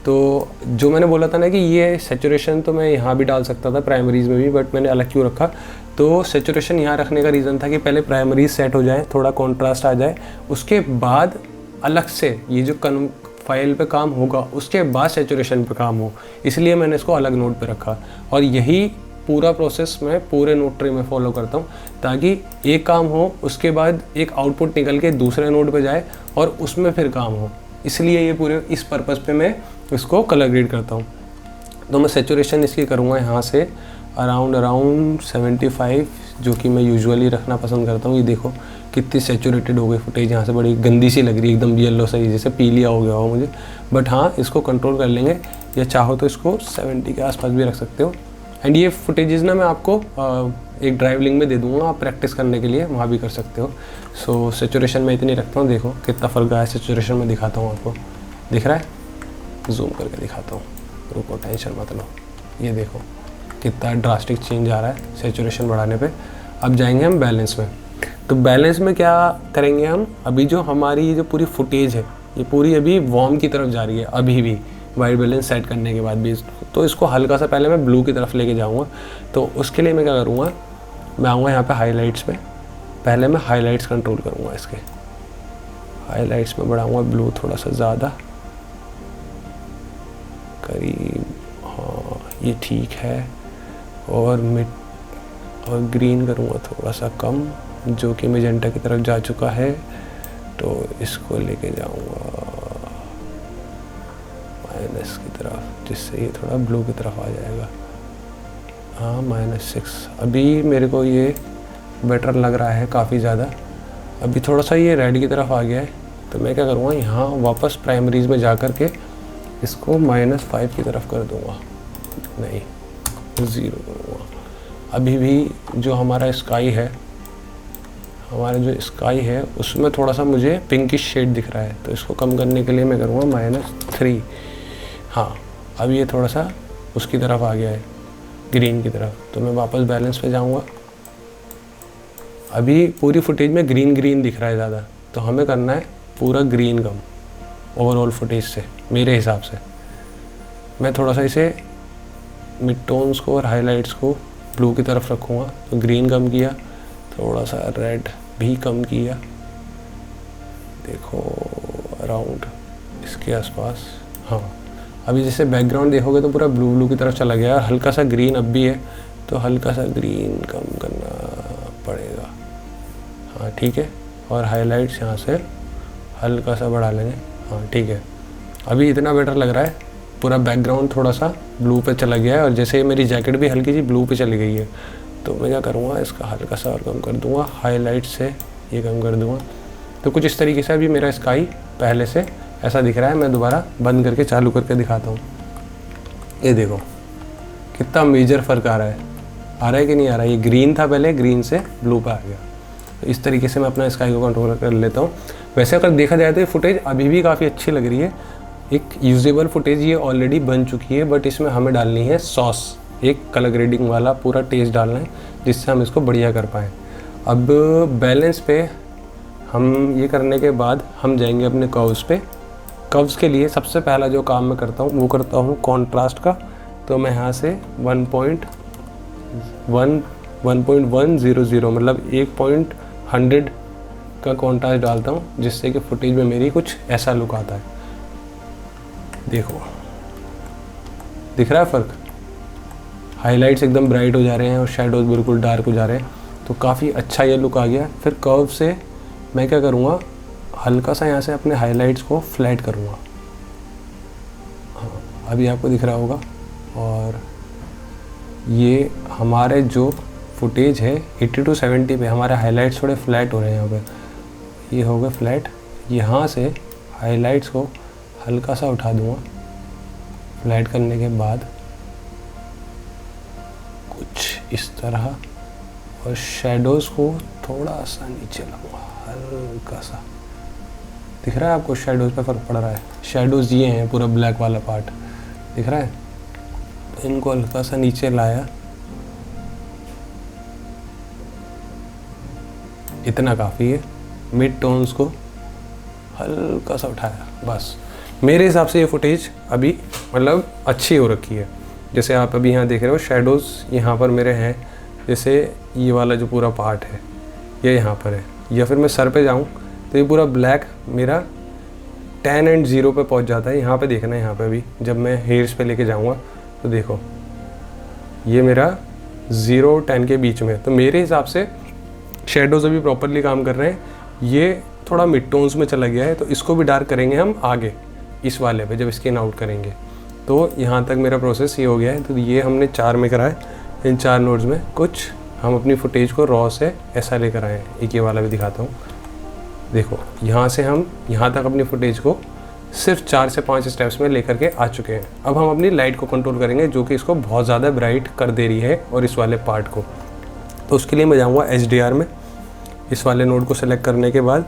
तो जो मैंने बोला था ना कि ये सैचुरेशन तो मैं यहाँ भी डाल सकता था प्राइमरीज़ में भी, बट मैंने अलग क्यों रखा, तो सैचुरेशन यहाँ रखने का रीज़न था कि पहले प्राइमरीज सेट हो जाए, थोड़ा कॉन्ट्रास्ट आ जाए, उसके बाद अलग से ये जो फाइल पे काम होगा उसके बाद सैचुरेशन पे काम हो, इसलिए मैंने इसको अलग नोट पे रखा। और यही पूरा प्रोसेस मैं पूरे नोट ट्री में फॉलो करता हूँ, ताकि एक काम हो उसके बाद एक आउटपुट निकल के दूसरे नोट पे जाए और उसमें फिर काम हो। इसलिए ये पूरे इस पर्पज़ पे मैं इसको कलर ग्रेड करता हूँ। तो मैं सैचुरेशन इसकी करूँगा यहाँ से अराउंड 75, जो कि मैं यूजुअली रखना पसंद करता हूँ। ये देखो कितनी सैचुरेटेड हो गई फुटेज, यहाँ से बड़ी गंदी सी लग रही है, एकदम येलो सा, जैसे पीलिया हो गया हो मुझे। बट हाँ, इसको कंट्रोल कर लेंगे, या चाहो तो इसको 70 के आसपास भी रख सकते हो। एंड ये फुटेजेस ना मैं आपको एक ड्राइव लिंक में दे दूँगा, आप प्रैक्टिस करने के लिए वहाँ भी कर सकते हो। सो सैचुरेशन में इतनी रखता हूँ, देखो कितना फ़र्क आया सैचुरेशन में, दिखाता हूँ आपको, दिख रहा है, जूम करके दिखाता हूँ, रुको टेंशन मत लो। ये देखो कितना ड्रास्टिक चेंज आ रहा है सैचुरेशन बढ़ाने पे। अब जाएंगे हम बैलेंस में। तो बैलेंस में क्या करेंगे हम, अभी जो हमारी ये जो पूरी फुटेज है ये पूरी अभी वार्म की तरफ जा रही है, अभी भी वाइट बैलेंस सेट करने के बाद भी। तो इसको हल्का सा पहले मैं ब्लू की तरफ लेके जाऊँगा। तो उसके लिए मैं क्या करूँगा, मैं आऊँगा यहाँ पे हाइलाइट्स पे, पहले मैं हाइलाइट्स कंट्रोल करूँगा, इसके हाइलाइट्स में बढ़ाऊँगा ब्लू थोड़ा सा ज़्यादा, करीब, हाँ ये ठीक है। और मिड और ग्रीन करूँगा थोड़ा सा कम, जो कि मेजेंटा की तरफ जा चुका है, तो इसको लेके जाऊंगा माइनस की तरफ, जिससे ये थोड़ा ब्लू की तरफ आ जाएगा। हाँ -6। अभी मेरे को ये बेटर लग रहा है काफ़ी ज़्यादा। अभी थोड़ा सा ये रेड की तरफ आ गया है, तो मैं क्या करूँगा, यहाँ वापस प्राइमरीज में जा कर के इसको -5 की तरफ कर दूँगा, नहीं 0 करूँगा। अभी भी जो हमारा स्काई है, उसमें थोड़ा सा मुझे पिंकिश शेड दिख रहा है, तो इसको कम करने के लिए मैं करूँगा -3। हाँ, अब ये थोड़ा सा उसकी तरफ आ गया है, ग्रीन की तरफ, तो मैं वापस बैलेंस पे जाऊँगा। अभी पूरी फुटेज में ग्रीन ग्रीन दिख रहा है ज़्यादा, तो हमें करना है पूरा ग्रीन कम ओवरऑल फुटेज से। मेरे हिसाब से मैं थोड़ा सा इसे मिड टोन्स को और हाइलाइट्स को ब्लू की तरफ रखूँगा, तो ग्रीन कम किया, थोड़ा सा रेड भी कम किया, देखो अराउंड इसके आसपास। हाँ, अभी जैसे बैकग्राउंड देखोगे तो पूरा ब्लू ब्लू की तरफ चला गया, और हल्का सा ग्रीन अब भी है, तो हल्का सा ग्रीन कम करना पड़ेगा। हाँ ठीक है, और हाइलाइट्स यहाँ से हल्का सा बढ़ा लेंगे। हाँ ठीक है, अभी इतना बेटर लग रहा है। पूरा बैकग्राउंड थोड़ा सा ब्लू पे चला गया है, और जैसे मेरी जैकेट भी हल्की सी ब्लू पे चली गई है, तो मैं क्या करूँगा, इसका हल्का सा और कम कर दूँगा, हाईलाइट से ये कम कर दूँगा। तो कुछ इस तरीके से अभी मेरा स्काई पहले से ऐसा दिख रहा है। मैं दोबारा बंद करके चालू करके दिखाता हूँ। ये देखो कितना मेजर फ़र्क आ रहा है कि नहीं आ रहा है। ये ग्रीन था पहले, ग्रीन से ब्लू पे आ गया। तो इस तरीके से मैं अपना स्काई को कंट्रोल कर लेता हूँ। वैसे अगर देखा जाए तो ये फुटेज अभी भी काफ़ी अच्छी लग रही है, एक यूजेबल फुटेज ये ऑलरेडी बन चुकी है, बट इसमें हमें डालनी है सॉस, एक कलर ग्रेडिंग वाला पूरा टेस्ट डालना है, जिससे हम इसको बढ़िया कर पाएँ। अब बैलेंस पे हम ये करने के बाद हम जाएंगे अपने कर्व्स पे। कर्व्स के लिए सबसे पहला जो काम मैं करता हूँ वो करता हूँ कॉन्ट्रास्ट का। तो मैं यहाँ से 1.100 मतलब 1.100 का कॉन्ट्रास्ट डालता हूँ, जिससे कि फुटेज में मेरी कुछ ऐसा लुक आता है। देखो दिख रहा है फ़र्क, हाइलाइट्स एकदम ब्राइट हो जा रहे हैं और शैडोज बिल्कुल डार्क हो जा रहे हैं, तो काफ़ी अच्छा ये लुक आ गया। फिर कर्व से मैं क्या करूँगा, हल्का सा यहाँ से अपने हाइलाइट्स को फ्लैट करूँगा। हाँ अभी आपको दिख रहा होगा। और ये हमारे जो फुटेज है 80 to 70 पे हमारे हाइलाइट्स थोड़े फ्लैट हो रहे हैं। यहाँ पे ये हो गए फ्लैट। यहाँ से हाइलाइट्स को हल्का सा उठा दूँगा, फ्लैट करने के बाद कुछ इस तरह, और शैडोज़ को थोड़ा सा नीचे लाऊंगा, हल्का सा। दिख रहा है आपको शैडोज़ पे फ़र्क पड़ रहा है। शैडोज़ ये हैं, पूरा ब्लैक वाला पार्ट दिख रहा है, तो इनको हल्का सा नीचे लाया, इतना काफ़ी है। मिड टोन्स को हल्का सा उठाया, बस। मेरे हिसाब से ये फुटेज अभी मतलब अच्छी हो रखी है। जैसे आप अभी यहाँ देख रहे हो शैडोज़ यहाँ पर मेरे हैं, जैसे ये वाला जो पूरा पार्ट है ये यहाँ पर है, या फिर मैं सर पे जाऊँ तो ये पूरा ब्लैक मेरा 10 and 0 पे पहुँच जाता है। यहाँ पे देखना है, यहाँ पे भी जब मैं हेयर्स पे लेके जाऊँगा तो देखो ये मेरा 0 और 10 के बीच में। तो मेरे हिसाब से शेडोज़ अभी प्रॉपरली काम कर रहे हैं। ये थोड़ा मिड टोन्स में चला गया है, तो इसको भी डार्क करेंगे हम आगे इस वाले पे जब स्किन आउट करेंगे। तो यहाँ तक मेरा प्रोसेस ये हो गया है। तो ये हमने 4 में करा है। इन 4 नोड्स में कुछ हम अपनी फुटेज को रॉ से ऐसा लेकर आए हैं। एक ये वाला भी दिखाता हूँ, देखो यहाँ से हम यहाँ तक अपनी फुटेज को सिर्फ 4 से 5 स्टेप्स में लेकर के आ चुके हैं। अब हम अपनी लाइट को कंट्रोल करेंगे, जो कि इसको बहुत ज़्यादा ब्राइट कर दे रही है और इस वाले पार्ट को। तो उसके लिए मैं जाऊँगा HDR में, इस वाले नोड को सेलेक्ट करने के बाद,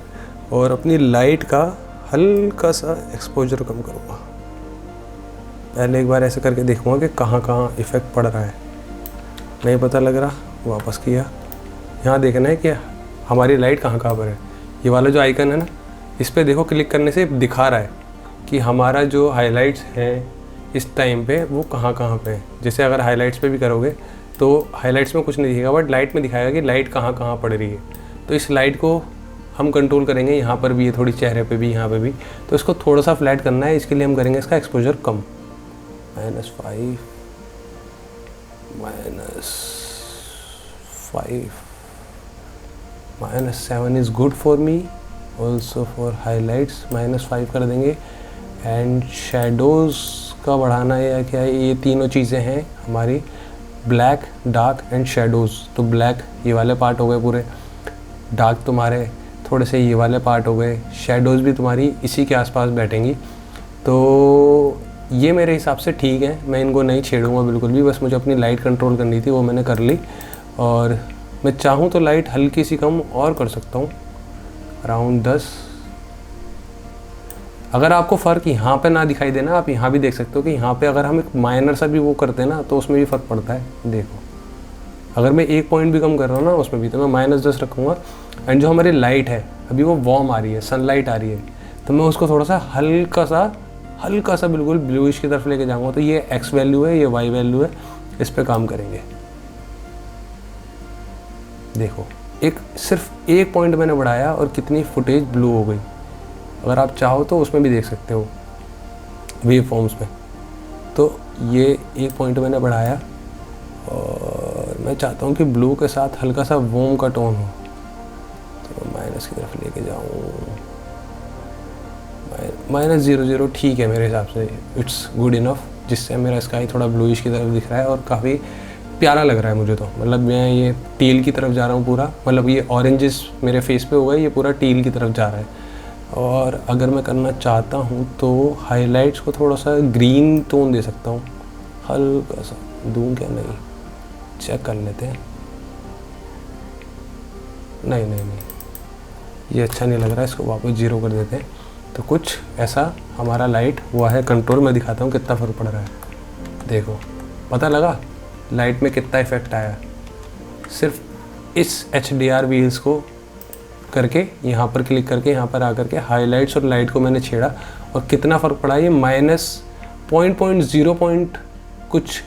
और अपनी लाइट का हल्का सा एक्सपोजर कम करूँगा। पहले एक बार ऐसे करके देखूँगा कि कहाँ कहाँ इफ़ेक्ट पड़ रहा है। नहीं पता लग रहा, वापस किया। यहाँ देखना है कि हमारी लाइट कहाँ कहाँ पर है। ये वाला जो आइकन है ना, इस पर देखो, क्लिक करने से दिखा रहा है कि हमारा जो हाइलाइट्स है इस टाइम पे वो कहाँ कहाँ पे है। जैसे अगर हाइलाइट्स पे भी करोगे तो हाइलाइट्स में कुछ नहीं दिखेगा, बट लाइट में दिखाएगा कि लाइट कहाँ कहाँ पड़ रही है। तो इस लाइट को हम कंट्रोल करेंगे, यहाँ पर भी है थोड़ी, चेहरे पे भी, यहाँ पे भी। तो इसको थोड़ा सा फ्लैट करना है। इसके लिए हम करेंगे इसका exposure come, -5 -5 -7 is good for me, also for highlights -5 कर देंगे। एंड शेडोज़ का बढ़ाना या क्या है, ये तीनों चीज़ें हैं हमारी, ब्लैक, डार्क एंड शेडोज़। तो ब्लैक ये वाले पार्ट हो गए पूरे, डार्क तुम्हारे थोड़े से ये वाले पार्ट हो गए, शेडोज़ भी तुम्हारी इसी के आसपास बैठेंगी। तो ये मेरे हिसाब से ठीक है, मैं इनको नहीं छेड़ूंगा बिल्कुल भी। बस मुझे अपनी लाइट कंट्रोल करनी थी, वो मैंने कर ली। और मैं चाहूँ तो लाइट हल्की सी कम और कर सकता हूँ, अराउंड 10। अगर आपको फ़र्क यहाँ पे ना दिखाई देना, आप यहाँ भी देख सकते हो कि यहाँ पे अगर हम एक माइनर सा भी वो करते हैं ना, तो उसमें भी फ़र्क पड़ता है। देखो, अगर मैं 1 पॉइंट भी कम कर रहा हूँ ना उसमें भी, तो मैं -10 रखूँगा। एंड जो हमारी लाइट है अभी वो वार्म आ रही है, सनलाइट आ रही है, तो मैं उसको थोड़ा सा हल्का सा बिल्कुल ब्लूइश की तरफ लेके जाऊँगा। तो ये x वैल्यू है, ये y वैल्यू है, इस पे काम करेंगे। देखो, सिर्फ 1 पॉइंट मैंने बढ़ाया और कितनी फुटेज ब्लू हो गई। अगर आप चाहो तो उसमें भी देख सकते हो, वेव फॉर्म्स में। तो ये 1 पॉइंट मैंने बढ़ाया और मैं चाहता हूँ कि ब्लू के साथ हल्का सा वॉर्म का टोन हो, तो माइनस की तरफ लेके जाऊँ। -0.0 ठीक है मेरे हिसाब से, इट्स गुड इनफ, जिससे मेरा स्काई थोड़ा ब्लूइश की तरफ दिख रहा है और काफ़ी प्यारा लग रहा है मुझे। तो मतलब मैं ये टील की तरफ जा रहा हूँ पूरा, मतलब ये ऑरेंजेस मेरे फेस पे हो गए, ये पूरा टील की तरफ जा रहा है। और अगर मैं करना चाहता हूँ तो हाइलाइट्स को थोड़ा सा ग्रीन टोन दे सकता हूँ, हल्का सा दूँ क्या, नहीं चेक कर लेते हैं। नहीं, ये अच्छा नहीं लग रहा है, इसको वापस 0 कर देते हैं। तो कुछ ऐसा हमारा लाइट हुआ है कंट्रोल। में दिखाता हूँ कितना फ़र्क पड़ रहा है। देखो, पता लगा लाइट में कितना इफेक्ट आया। सिर्फ इस HDR व्हील्स को करके यहाँ पर क्लिक करके यहाँ पर आकर के हाइलाइट्स और लाइट को मैंने छेड़ा और कितना फ़र्क पड़ा। ये -0.0 कुछ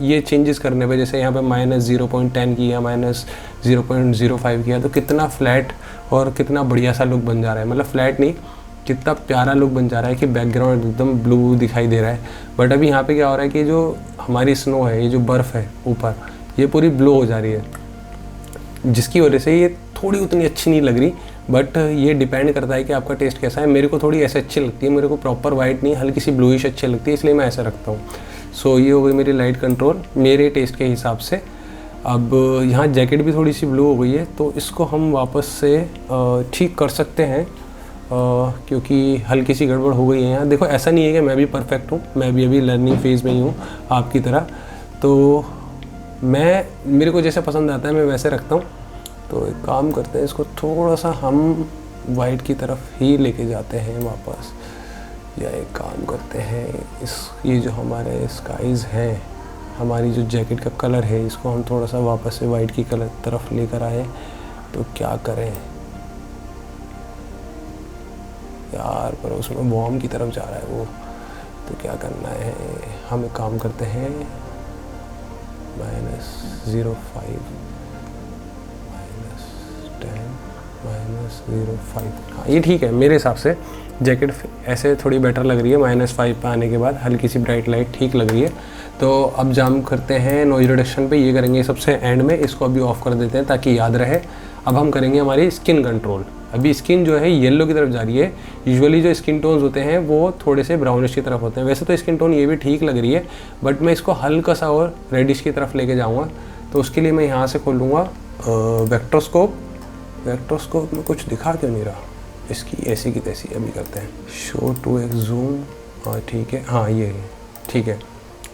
ये चेंजेस करने पे, जैसे यहाँ पे -0.10 किया, -0.05 किया, तो कितना फ्लैट और कितना बढ़िया सा लुक बन जा रहा है। मतलब फ्लैट नहीं, कितना प्यारा लुक बन जा रहा है कि बैकग्राउंड एकदम ब्लू दिखाई दे रहा है। बट अभी यहाँ पे क्या हो रहा है कि जो हमारी स्नो है, ये जो बर्फ़ है ऊपर, ये पूरी ब्लू हो जा रही है, जिसकी वजह से ये थोड़ी उतनी अच्छी नहीं लग रही। बट ये डिपेंड करता है कि आपका टेस्ट कैसा है। मेरे को थोड़ी ऐसे अच्छी लगती है, मेरे को प्रॉपर वाइट नहीं, हल्की सी ब्लूइश अच्छी लगती है, इसलिए मैं ऐसा रखता हूँ। सो ये हो गई मेरी लाइट कंट्रोल मेरे टेस्ट के हिसाब से। अब यहाँ जैकेट भी थोड़ी सी ब्लू हो गई है, तो इसको हम वापस से ठीक कर सकते हैं, क्योंकि हल्की सी गड़बड़ हो गई है यहाँ। देखो, ऐसा नहीं है कि मैं भी परफेक्ट हूँ, मैं भी अभी लर्निंग फेज़ में ही हूँ आपकी तरह। तो मेरे को जैसे पसंद आता है मैं वैसे रखता हूँ। तो एक काम करते हैं, इसको थोड़ा सा हम वाइट की तरफ ही लेके जाते हैं वापस, या एक काम करते हैं, ये जो हमारे स्काइज़ हैं, हमारी जो जैकेट का कलर है, इसको हम थोड़ा सा वापस से वाइट की कलर तरफ लेकर आए। तो क्या करें यार, पर उसमें वार्म की तरफ जा रहा है वो, तो क्या करना है, हम एक काम करते हैं, -0.5 -10 -0.5। हाँ, ये ठीक है मेरे हिसाब से। जैकेट ऐसे थोड़ी बेटर लग रही है, -5 पे आने के बाद हल्की सी ब्राइट लाइट ठीक लग रही है। तो अब जाम करते हैं नॉइज़ रिडक्शन पे, ये करेंगे सबसे एंड में, इसको अभी ऑफ कर देते हैं ताकि याद रहे। अब हम करेंगे हमारी स्किन कंट्रोल। अभी स्किन जो है येलो की तरफ जा रही है। यूजुअली जो स्किन टोन्स होते हैं वो थोड़े से ब्राउनिश की तरफ होते हैं। वैसे तो स्किन टोन ये भी ठीक लग रही है, बट मैं इसको हल्का सा और रेडिश की तरफ लेके जाऊँगा। तो उसके लिए मैं यहाँ से खोलूँगा वेक्टोस्कोप। वेक्टोस्कोप में कुछ दिखा क्यों नहीं रहा, इसकी ऐसी की तैसी अभी करते हैं, शो 2x जूम। हाँ ठीक है, हाँ ये ठीक है,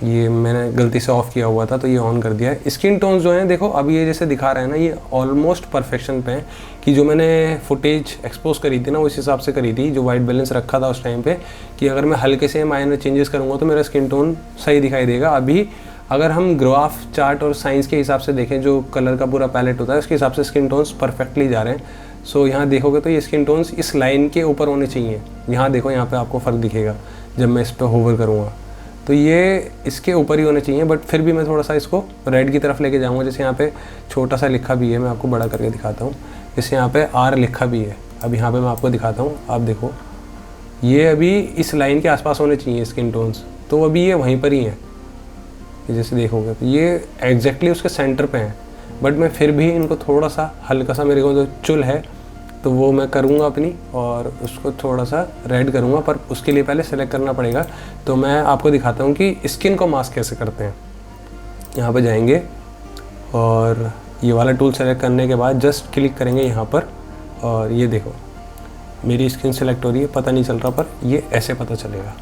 ये मैंने गलती से ऑफ़ किया हुआ था तो ये ऑन कर दिया है। स्किन टोन्स जो हैं देखो, अब ये जैसे दिखा रहा है ना, ये ऑलमोस्ट परफेक्शन पे है कि जो मैंने फुटेज एक्सपोज करी थी ना, उस हिसाब से करी थी, जो वाइट बैलेंस रखा था उस टाइम पे, कि अगर मैं हल्के से माइनर चेंजेस करूँगा तो मेरा स्किन टोन सही दिखाई देगा। अभी अगर हम ग्राफ चार्ट और साइंस के हिसाब से देखें, जो कलर का पूरा पैलेट होता है उसके हिसाब से स्किन टोन्स परफेक्टली जा रहे हैं। सो यहाँ देखोगे तो ये स्किन टोन्स इस लाइन के ऊपर होने चाहिए। यहाँ देखो, यहाँ पे आपको फ़र्क दिखेगा जब मैं इस पर होवर करूँगा, तो ये इसके ऊपर ही होने चाहिए। बट फिर भी मैं थोड़ा सा इसको रेड की तरफ लेके जाऊँगा। जैसे यहाँ पे छोटा सा लिखा भी है, मैं आपको बड़ा करके दिखाता हूँ। जैसे यहाँ पे R लिखा भी है, अब यहाँ पे मैं आपको दिखाता हूँ। आप देखो, ये अभी इस लाइन के आसपास होने चाहिए स्किन टोन्स, तो अभी ये वहीं पर ही हैं। जैसे देखोगे तो ये एग्जैक्टली उसके सेंटर पे हैं। बट मैं फिर भी इनको थोड़ा सा हल्का सा, मेरे को जो चुल है तो वो मैं करूँगा अपनी, और उसको थोड़ा सा रेड करूँगा, पर उसके लिए पहले सेलेक्ट करना पड़ेगा। तो मैं आपको दिखाता हूँ कि स्किन को मास्क कैसे करते हैं। यहाँ पे जाएंगे और ये वाला टूल सेलेक्ट करने के बाद जस्ट क्लिक करेंगे यहाँ पर, और ये देखो मेरी स्किन सेलेक्ट हो रही है, पता नहीं चल रहा पर ये ऐसे पता चलेगा।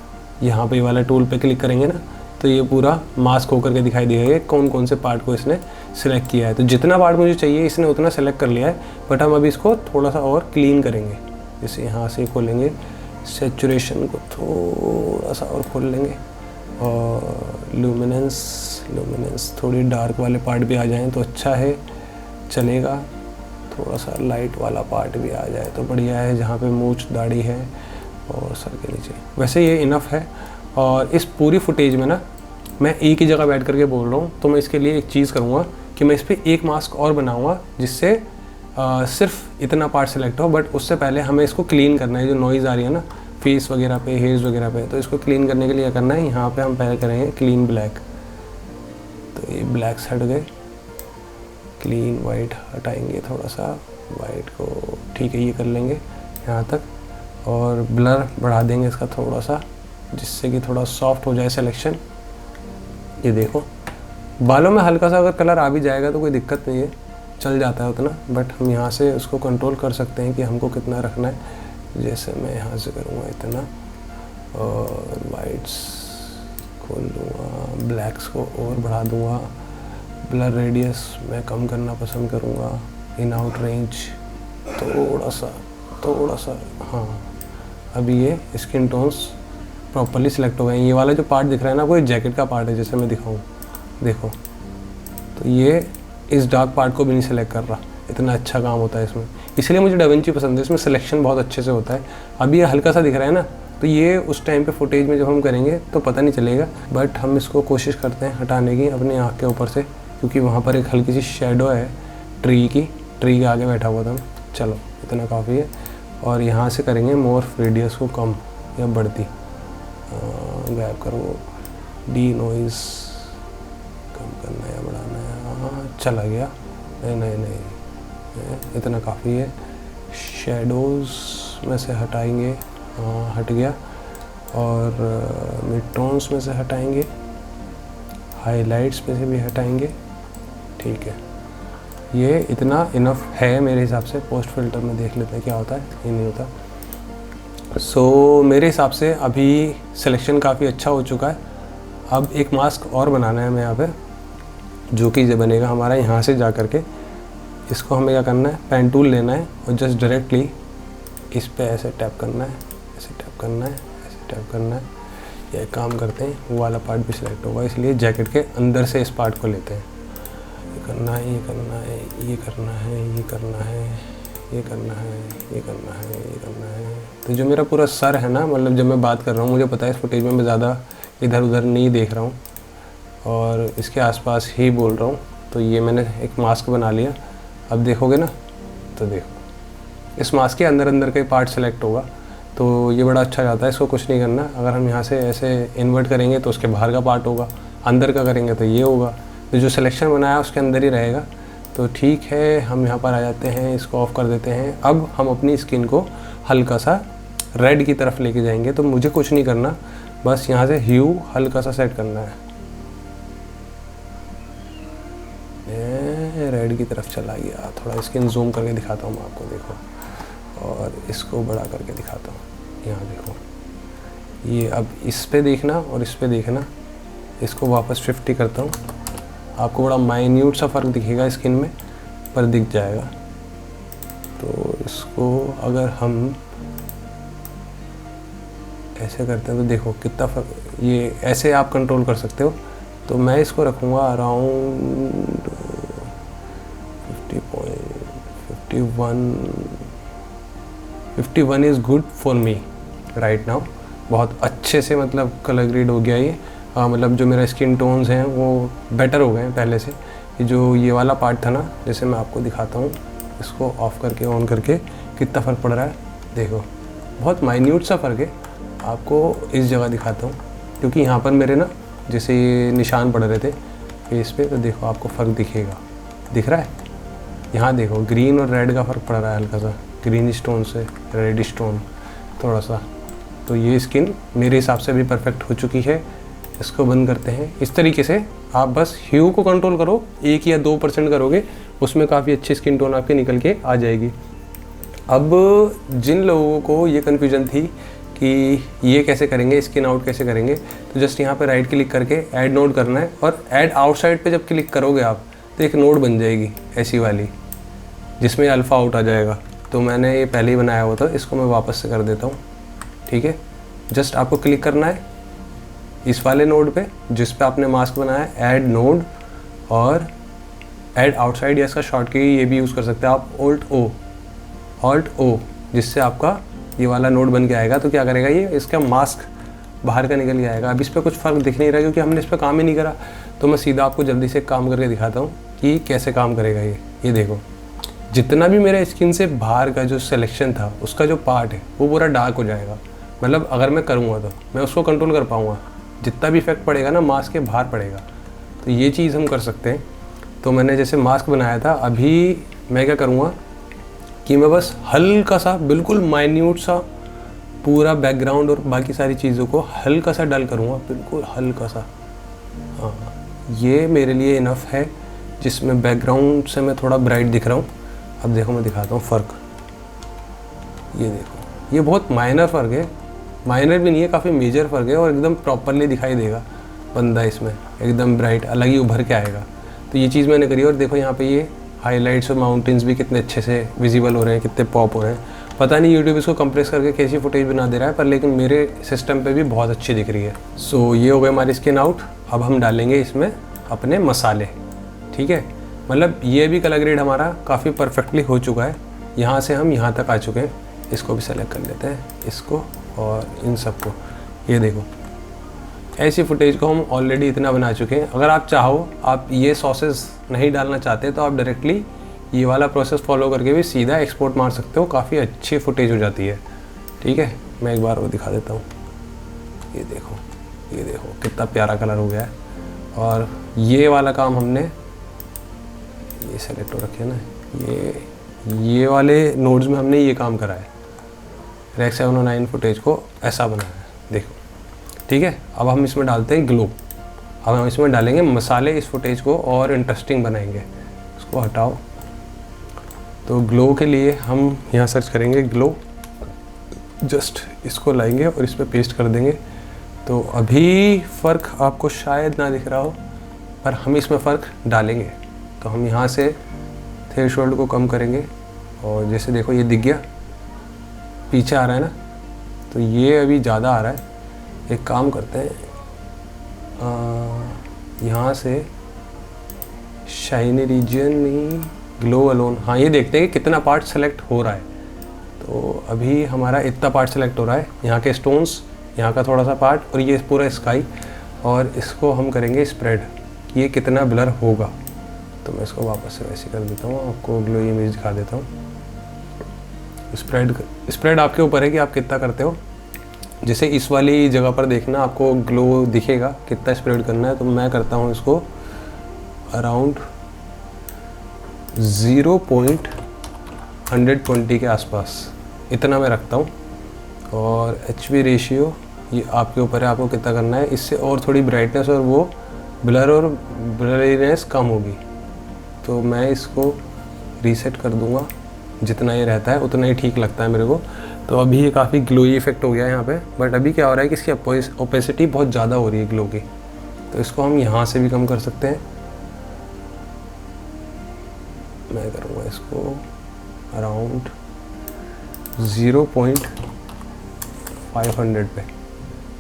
यहाँ पे ये वाला टूल पे क्लिक करेंगे ना तो ये पूरा मास्क होकर के दिखाई देगा कौन कौन से पार्ट को इसने सिलेक्ट किया है। तो जितना पार्ट मुझे चाहिए इसने उतना सेलेक्ट कर लिया है, बट हम अभी इसको थोड़ा सा और क्लीन करेंगे। जैसे यहाँ से खोलेंगे, सैचुरेशन को थोड़ा सा और खोल लेंगे, और लुमिनेंस थोड़ी डार्क वाले पार्ट भी आ जाएँ तो अच्छा है, चलेगा। थोड़ा सा लाइट वाला पार्ट भी आ जाए तो बढ़िया है, जहाँ पे मूंछ दाढ़ी है और सर के नीचे। वैसे ये इनफ है। और इस पूरी फुटेज में ना मैं एक ही जगह बैठ करके बोल रहा हूँ, तो मैं इसके लिए एक चीज़ करूँगा कि मैं इस पर एक मास्क और बनाऊँगा जिससे सिर्फ इतना पार्ट सेलेक्ट हो। बट उससे पहले हमें इसको क्लीन करना है, जो नॉइज़ आ रही है ना फेस वगैरह पे, हेयर्स वगैरह पे, तो इसको क्लीन करने के लिए क्या करना है, यहाँ पे हम पहले करेंगे क्लीन ब्लैक। तो ये ब्लैक्स हट गए, क्लीन वाइट हटाएंगे, थोड़ा सा वाइट को, ठीक है ये कर लेंगे यहाँ तक, और ब्लर बढ़ा देंगे इसका थोड़ा सा, जिससे कि थोड़ा सॉफ्ट हो जाए सिलेक्शन। ये देखो बालों में हल्का सा अगर कलर आ भी जाएगा तो कोई दिक्कत नहीं है, चल जाता है उतना, बट हम यहाँ से उसको कंट्रोल कर सकते हैं कि हमको कितना रखना है। जैसे मैं यहाँ से करूँगा इतना, और वाइट्स खोल दूँगा, ब्लैक्स को और बढ़ा दूँगा, ब्लर रेडियस मैं कम करना पसंद करूँगा, इन आउट रेंज थोड़ा सा हाँ। अभी ये स्किन टोन्स प्रॉपर्ली सिलेक्ट हो गए। ये वाला जो पार्ट दिख रहा है ना, कोई जैकेट का पार्ट है, जैसे मैं दिखाऊँ, देखो तो ये इस डार्क पार्ट को भी नहीं सिलेक्ट कर रहा। इतना अच्छा काम होता है इसमें, इसलिए मुझे डाविंची पसंद है, इसमें सिलेक्शन बहुत अच्छे से होता है। अभी ये हल्का सा दिख रहा है ना, तो ये उस टाइम पे फुटेज में जब हम करेंगे तो पता नहीं चलेगा, बट हम इसको कोशिश करते हैं हटाने की अपनी आँख के ऊपर से, क्योंकि वहाँ पर एक हल्की सी शेडो है ट्री के आगे बैठा हुआ था। चलो इतना काफ़ी है। और यहाँ से करेंगे मोर्फ रेडियस को कम या बढ़ती, गैप करो, डी नॉइज़ कम करना है या बढ़ाना है, हाँ चला गया, नहीं इतना काफ़ी है। शेडोज़ में से हटाएंगे, हाँ हट गया, और मिड टोन्स में से हटाएंगे, हाइलाइट्स में से भी हटाएंगे, ठीक है। ये इतना इनफ है मेरे हिसाब से। पोस्ट फिल्टर में देख लेते हैं क्या होता है, ये नहीं होता। सो मेरे हिसाब से अभी सिलेक्शन काफ़ी अच्छा हो चुका है। अब एक मास्क और बनाना है हमें यहाँ पे, जो कि ये बनेगा हमारा यहाँ से जा कर के। इसको हमें क्या करना है, पेन टूल लेना है और जस्ट डायरेक्टली इस पे ऐसे टैप करना है, ऐसे टैप करना है, ऐसे टैप करना है। ये काम करते हैं, वो वाला पार्ट भी सिलेक्ट होगा, इसलिए जैकेट के अंदर से इस पार्ट को लेते हैं। ये करना है, ये करना है, ये करना है, ये करना है, ये करना है, ये करना है, ये करना है। तो जो मेरा पूरा सर है ना, मतलब जब मैं बात कर रहा हूँ, मुझे पता है इस फुटेज में मैं ज़्यादा इधर उधर नहीं देख रहा हूँ और इसके आसपास ही बोल रहा हूँ। तो ये मैंने एक मास्क बना लिया। अब देखोगे ना, तो देखो इस मास्क के अंदर का ही पार्ट सेलेक्ट होगा, तो ये बड़ा अच्छा जाता है। इसको कुछ नहीं करना। अगर हम यहाँ से ऐसे इन्वर्ट करेंगे तो उसके बाहर का पार्ट होगा, अंदर का करेंगे तो ये होगा। तो जो सिलेक्शन बनाया उसके अंदर ही रहेगा। तो ठीक है, हम यहाँ पर आ जाते हैं, इसको ऑफ कर देते हैं। अब हम अपनी स्किन को हल्का सा रेड की तरफ लेके जाएंगे। तो मुझे कुछ नहीं करना, बस यहाँ से ह्यू हल्का सा सेट करना है। रेड की तरफ चला गया। थोड़ा स्किन जूम करके दिखाता हूँ मैं आपको, देखो, और इसको बड़ा करके दिखाता हूँ। यहाँ देखो, ये अब इस पे देखना और इस पे देखना। इसको वापस 50 करता हूँ, आपको बड़ा माइन्यूट सा फ़र्क दिखेगा स्किन में, पर दिख जाएगा। तो इसको अगर हम ऐसे करते हैं तो देखो कितना फ़र्क, ये ऐसे आप कंट्रोल कर सकते हो। तो मैं इसको रखूँगा around 51 is good for me right now. बहुत अच्छे से मतलब कलर ग्रेड हो गया ये। मतलब जो मेरा स्किन टोन्स हैं वो बेटर हो गए हैं पहले से। जो ये वाला पार्ट था ना, जैसे मैं आपको दिखाता हूँ, इसको ऑफ करके ऑन करके कितना फ़र्क पड़ रहा है देखो, बहुत माइन्यूट सा फ़र्क है। आपको इस जगह दिखाता हूँ, क्योंकि यहाँ पर मेरे ना जैसे ये निशान पड़ रहे थे फेस पे, तो देखो आपको फ़र्क दिखेगा। दिख रहा है, यहाँ देखो ग्रीन और रेड का फ़र्क पड़ रहा है हल्का सा, ग्रीन स्टोन से रेड स्टोन थोड़ा सा। तो ये स्किन मेरे हिसाब से भी परफेक्ट हो चुकी है। इसको बंद करते हैं। इस तरीके से आप बस ह्यू को कंट्रोल करो, 1 या 2% करोगे, उसमें काफ़ी अच्छी स्किन टोन आपकी निकल के आ जाएगी। अब जिन लोगों को ये कन्फ्यूजन थी कि ये कैसे करेंगे, स्किन आउट कैसे करेंगे, तो जस्ट यहाँ पे राइट क्लिक करके ऐड नोड करना है, और ऐड आउटसाइड पे जब क्लिक करोगे आप तो एक नोड बन जाएगी ऐसी वाली, जिसमें अल्फ़ा आउट आ जाएगा। तो मैंने ये पहले ही बनाया हुआ था, इसको मैं वापस से कर देता हूँ। ठीक है, जस्ट आपको क्लिक करना है इस वाले नोड पे जिस पे आपने मास्क बनाया है, ऐड नोड और ऐड आउटसाइड, या इसका शॉर्ट की ये भी यूज़ कर सकते हैं आप, ऑल्ट ओ, जिससे आपका ये वाला नोड बन के आएगा। तो क्या करेगा ये, इसका मास्क बाहर का निकल के आएगा। अब इस पर कुछ फ़र्क दिख नहीं रहा क्योंकि हमने इस पर काम ही नहीं करा, तो मैं सीधा आपको जल्दी से काम करके दिखाता हूँ कि कैसे काम करेगा ये देखो, जितना भी मेरे स्किन से बाहर का जो सिलेक्शन था उसका जो पार्ट है वो पूरा डार्क हो जाएगा। मतलब अगर मैं करूँगा तो मैं उसको कंट्रोल कर पाऊँगा, जितना भी इफेक्ट पड़ेगा ना मास्क के बाहर पड़ेगा। तो ये चीज़ हम कर सकते हैं। तो मैंने जैसे मास्क बनाया था, अभी मैं क्या करूँगा कि मैं बस हल्का सा, बिल्कुल माइन्यूट सा, पूरा बैकग्राउंड और बाकी सारी चीज़ों को हल्का सा डल करूँगा, बिल्कुल हल्का सा। हाँ, ये मेरे लिए इनफ है, जिसमें बैकग्राउंड से मैं थोड़ा ब्राइट दिख रहा हूँ। अब देखो मैं दिखाता हूँ फ़र्क, ये देखो, ये बहुत माइनर फ़र्क है, माइनर भी नहीं है, काफ़ी मेजर फ़र्क है, और एकदम प्रॉपरली दिखाई देगा बंदा, इसमें एकदम ब्राइट अलग ही उभर के आएगा। तो ये चीज़ मैंने करी, और देखो यहाँ पे ये हाइलाइट्स और माउंटेन्स भी कितने अच्छे से विजिबल हो रहे हैं, कितने पॉप हो रहे हैं। पता नहीं यूट्यूब इसको कंप्रेस करके कैसी फुटेज बना दे रहा है, पर लेकिन मेरे सिस्टम पे भी बहुत अच्छी दिख रही है। सो ये हो गई हमारी स्किन आउट। अब हम डालेंगे इसमें अपने मसाले। ठीक है, मतलब ये भी कलर ग्रेड हमारा काफ़ी परफेक्टली हो चुका है, यहाँ से हम यहाँ तक आ चुके हैं। इसको भी सेलेक्ट कर लेते हैं, इसको और इन सबको। ये देखो, ऐसी फुटेज को हम ऑलरेडी इतना बना चुके हैं। अगर आप चाहो, आप ये सॉसेस नहीं डालना चाहते, तो आप डायरेक्टली ये वाला प्रोसेस फॉलो करके भी सीधा एक्सपोर्ट मार सकते हो, काफ़ी अच्छी फुटेज हो जाती है। ठीक है, मैं एक बार वो दिखा देता हूँ। ये देखो, ये देखो कितना प्यारा कलर हो गया है। और ये वाला काम हमने, ये सेलेक्ट हो रखे ना, ये वाले नोड्स में हमने ये काम करा है, रेक 709 फुटेज को ऐसा बनाया है, देखो। ठीक है, अब हम इसमें डालते हैं ग्लो। अब हम इसमें डालेंगे मसाले, इस फुटेज को और इंटरेस्टिंग बनाएंगे। इसको हटाओ। तो ग्लो के लिए हम यहाँ सर्च करेंगे ग्लो, जस्ट इसको लाएंगे और इस पर पेस्ट कर देंगे। तो अभी फ़र्क आपको शायद ना दिख रहा हो, पर हम इसमें फ़र्क डालेंगे। तो हम यहाँ से थ्रेशोल्ड को कम करेंगे, और जैसे देखो ये दिख गया, पीछे आ रहा है ना, तो ये अभी ज़्यादा आ रहा है। एक काम करते हैं, यहाँ से शाइनी रीजन में ग्लो अलोन, हाँ ये देखते हैं कि कितना पार्ट सेलेक्ट हो रहा है। तो अभी हमारा इतना पार्ट सेलेक्ट हो रहा है, यहाँ के स्टोन्स, यहाँ का थोड़ा सा पार्ट, और ये पूरा स्काई। और इसको हम करेंगे स्प्रेड, ये कितना ब्लर होगा। तो मैं इसको वापस से वैसे कर देता हूँ, आपको ग्लो इमेज दिखा देता हूँ। स्प्रेड आपके ऊपर है कि आप कितना करते हो। जैसे इस वाली जगह पर देखना, आपको ग्लो दिखेगा कितना स्प्रेड करना है। तो मैं करता हूँ इसको अराउंड 0.120 के आसपास, इतना मैं रखता हूँ। और HB रेशियो ये आपके ऊपर है, आपको कितना करना है। इससे और थोड़ी ब्राइटनेस और वो ब्लर और ब्लरीनेस कम होगी। तो मैं इसको रीसेट कर दूँगा, जितना ये रहता है उतना ही ठीक लगता है मेरे को। तो अभी ये काफ़ी ग्लोई इफेक्ट हो गया है यहाँ पे, बट अभी क्या हो रहा है कि इसकी ओपेसिटी बहुत ज़्यादा हो रही है ग्लो की। तो इसको हम यहाँ से भी कम कर सकते हैं। मैं करूँगा इसको अराउंड 0.500 पे,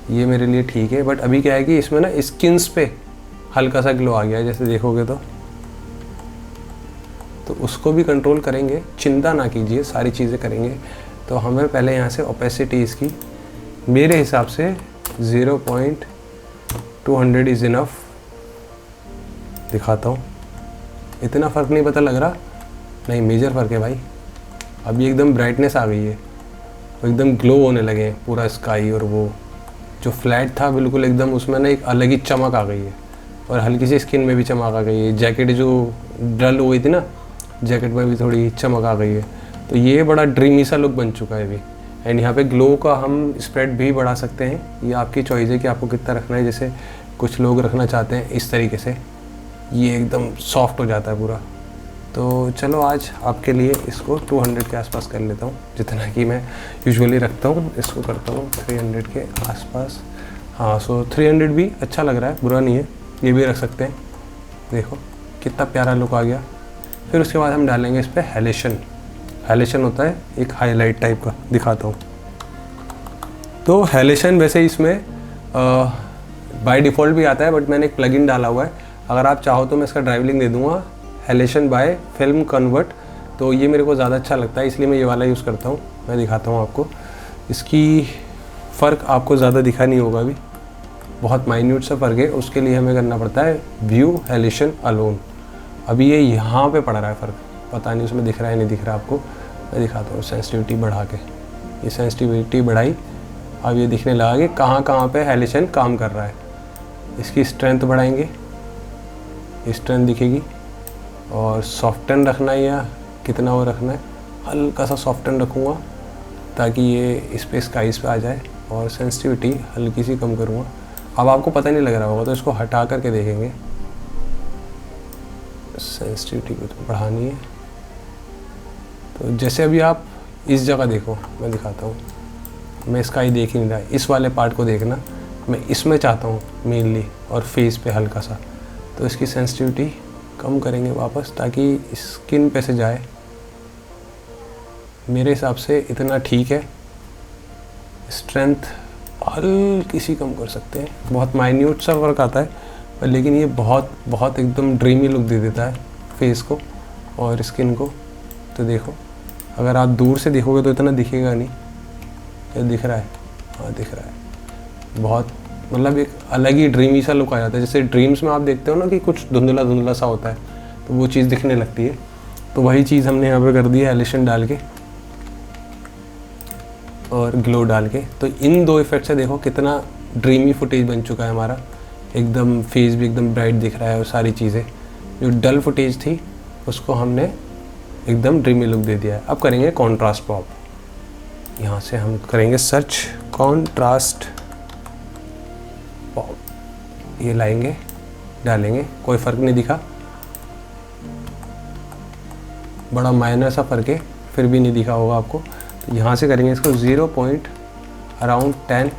ये मेरे लिए ठीक है। बट अभी क्या है कि इसमें ना स्किन्स पे हल्का सा ग्लो आ गया है, जैसे देखोगे तो उसको भी कंट्रोल करेंगे, चिंता ना कीजिए, सारी चीज़ें करेंगे। तो हमें पहले यहाँ से ओपेसिटी इसकी मेरे हिसाब से 0.200 इज़ इनफ दिखाता हूँ। इतना फ़र्क नहीं पता लग रहा, नहीं मेजर फ़र्क है भाई। अभी एकदम ब्राइटनेस आ गई है, एकदम ग्लो होने लगे हैं पूरा स्काई, और वो जो फ्लैट था बिल्कुल एकदम उसमें ना एक अलग ही चमक आ गई है। और हल्की सी स्किन में भी चमक आ गई है। जैकेट जो डल हो गई थी ना, जैकेट में भी थोड़ी चमक आ गई है। तो ये बड़ा ड्रीमी सा लुक बन चुका है अभी। एंड यहाँ पे ग्लो का हम स्प्रेड भी बढ़ा सकते हैं, ये आपकी चॉइस है कि आपको कितना रखना है। जैसे कुछ लोग रखना चाहते हैं इस तरीके से, ये एकदम सॉफ्ट हो जाता है पूरा। तो चलो आज आपके लिए इसको 200 के आसपास कर लेता हूँ, जितना कि मैं यूजुअली रखता हूँ। इसको करता हूँ 300 के आसपास। हाँ, सो 300 भी अच्छा लग रहा है, बुरा नहीं है, ये भी रख सकते हैं। देखो कितना प्यारा लुक आ गया। फिर उसके बाद हम डालेंगे इस पर हैलेशन। हैलेशन होता है एक हाईलाइट टाइप का, दिखाता हूँ। तो हैलेशन वैसे इसमें बाय डिफ़ॉल्ट भी आता है, बट मैंने एक प्लगइन डाला हुआ है। अगर आप चाहो तो मैं इसका ड्राइव लिंक दे दूँगा, हैलेशन बाय फिल्म कन्वर्ट। तो ये मेरे को ज़्यादा अच्छा लगता है, इसलिए मैं ये वाला यूज़ करता हूँ। मैं दिखाता हूँ आपको, इसकी फ़र्क आपको ज़्यादा दिखा नहीं होगा अभी, बहुत माइन्यूट सा फ़र्क है। उसके लिए हमें करना पड़ता है व्यू हैलेशन अलोन। अभी ये यहाँ पे पड़ रहा है फ़र्क, पता नहीं उसमें दिख रहा है नहीं दिख रहा आपको। मैं दिखाता हूँ सेंसिटिविटी बढ़ा के, ये सेंसिटिविटी बढ़ाई, अब ये दिखने लगा कि कहाँ कहाँ पे हैलेशन काम कर रहा है। इसकी स्ट्रेंथ बढ़ाएंगे, स्ट्रेंथ दिखेगी। और सॉफ्टन रखना है या कितना वो रखना है, हल्का सा सॉफ्टन रखूँगा ताकि ये इस पे स्काइस पे आ जाए। और सेंसिटिविटी हल्की सी कम करूँगा। अब आपको पता नहीं लग रहा होगा तो इसको हटा करके देखेंगे। सेंसिटिविटी को तो बढ़ानी है। तो जैसे अभी आप इस जगह देखो, मैं दिखाता हूँ, मैं स्काई देख ही नहीं रहा, इस वाले पार्ट को देखना, मैं इसमें चाहता हूँ मेनली, और फेस पे हल्का सा। तो इसकी सेंसिटिविटी कम करेंगे वापस ताकि स्किन पे से जाए। मेरे हिसाब से इतना ठीक है। स्ट्रेंथ हल्की सी कम कर सकते हैं, बहुत माइन्यूट सा फर्क आता है पर, लेकिन ये बहुत बहुत एकदम ड्रीमी लुक दे देता है फेस को और स्किन को। तो देखो, अगर आप दूर से देखोगे तो इतना दिखेगा नहीं, ये दिख रहा है, हाँ दिख रहा है। बहुत मतलब एक अलग ही ड्रीमी सा लुक आ जाता है। जैसे ड्रीम्स में आप देखते हो ना कि कुछ धुंधला धुंधला सा होता है, तो वो चीज़ दिखने लगती है। तो वही चीज़ हमने यहाँ पे कर दी है हैलेशन डाल के और ग्लो डाल के। तो इन दो इफेक्ट से देखो कितना ड्रीमी फुटेज बन चुका है हमारा। एकदम फेस भी एकदम ब्राइट दिख रहा है और सारी चीज़ें। जो डल फुटेज थी उसको हमने एकदम ड्रीमी लुक दे दिया है। अब करेंगे कॉन्ट्रास्ट पॉप। यहाँ से हम करेंगे सर्च कॉन्ट्रास्ट पॉप, ये लाएंगे डालेंगे, कोई फ़र्क नहीं दिखा, बड़ा माइनर सा फ़र्क है, फिर भी नहीं दिखा होगा आपको। तो यहाँ से करेंगे इसको 0.10।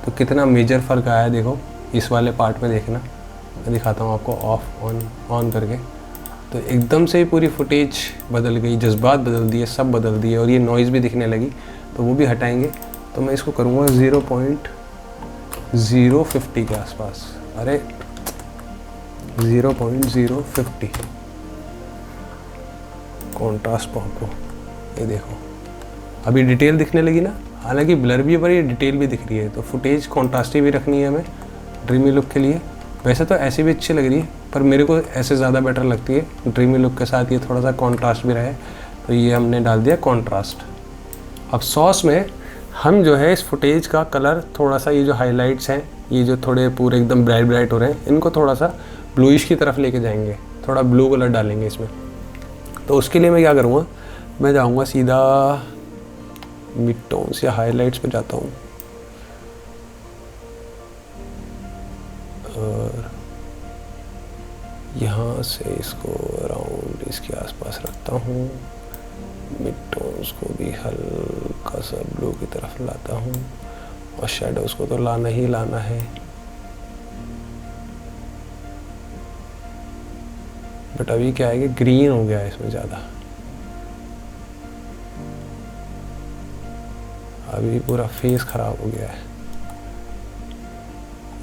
तो कितना मेजर फ़र्क आया है देखो, इस वाले पार्ट में देखना, मैं दिखाता हूँ आपको ऑफ ऑन करके। तो एकदम से ही पूरी फुटेज बदल गई, जज्बात बदल दिए, सब बदल दिए, और ये नॉइज़ भी दिखने लगी, तो वो भी हटाएंगे। तो मैं इसको करूँगा 0.050 के आसपास। अरे 0.050 कॉन्ट्रास्ट पॉप को, ये देखो अभी डिटेल दिखने लगी ना, हालांकि ब्लर भी है पर ये डिटेल भी दिख रही है। तो फुटेज कॉन्ट्रास्टी भी रखनी है हमें ड्रीमी लुक के लिए। वैसे तो ऐसी भी अच्छी लग रही है पर मेरे को ऐसे ज़्यादा बेटर लगती है ड्रीमी लुक के साथ, ये थोड़ा सा कॉन्ट्रास्ट भी रहे। तो ये हमने डाल दिया कॉन्ट्रास्ट। अब सॉस में हम जो है इस फुटेज का कलर थोड़ा सा, ये जो हाइलाइट्स हैं, ये जो थोड़े पूरे एकदम ब्राइट ब्राइट हो रहे हैं, इनको थोड़ा सा ब्लूइश की तरफ लेके जाएंगे, थोड़ा ब्लू कलर डालेंगे इसमें। तो उसके लिए मैं क्या करूँगा, मैं जाऊँगा सीधा मिड टोन्स या हाइलाइट्स पे जाता हूँ और यहाँ से इसको अराउंड इसके आसपास रखता हूँ। मिड टोन्स को भी हल्का सा ब्लू की तरफ लाता हूँ और शेडोज़ को तो लाना ही लाना है। बट अभी क्या है कि ग्रीन हो गया है इसमें ज़्यादा, अभी पूरा फेस ख़राब हो गया है।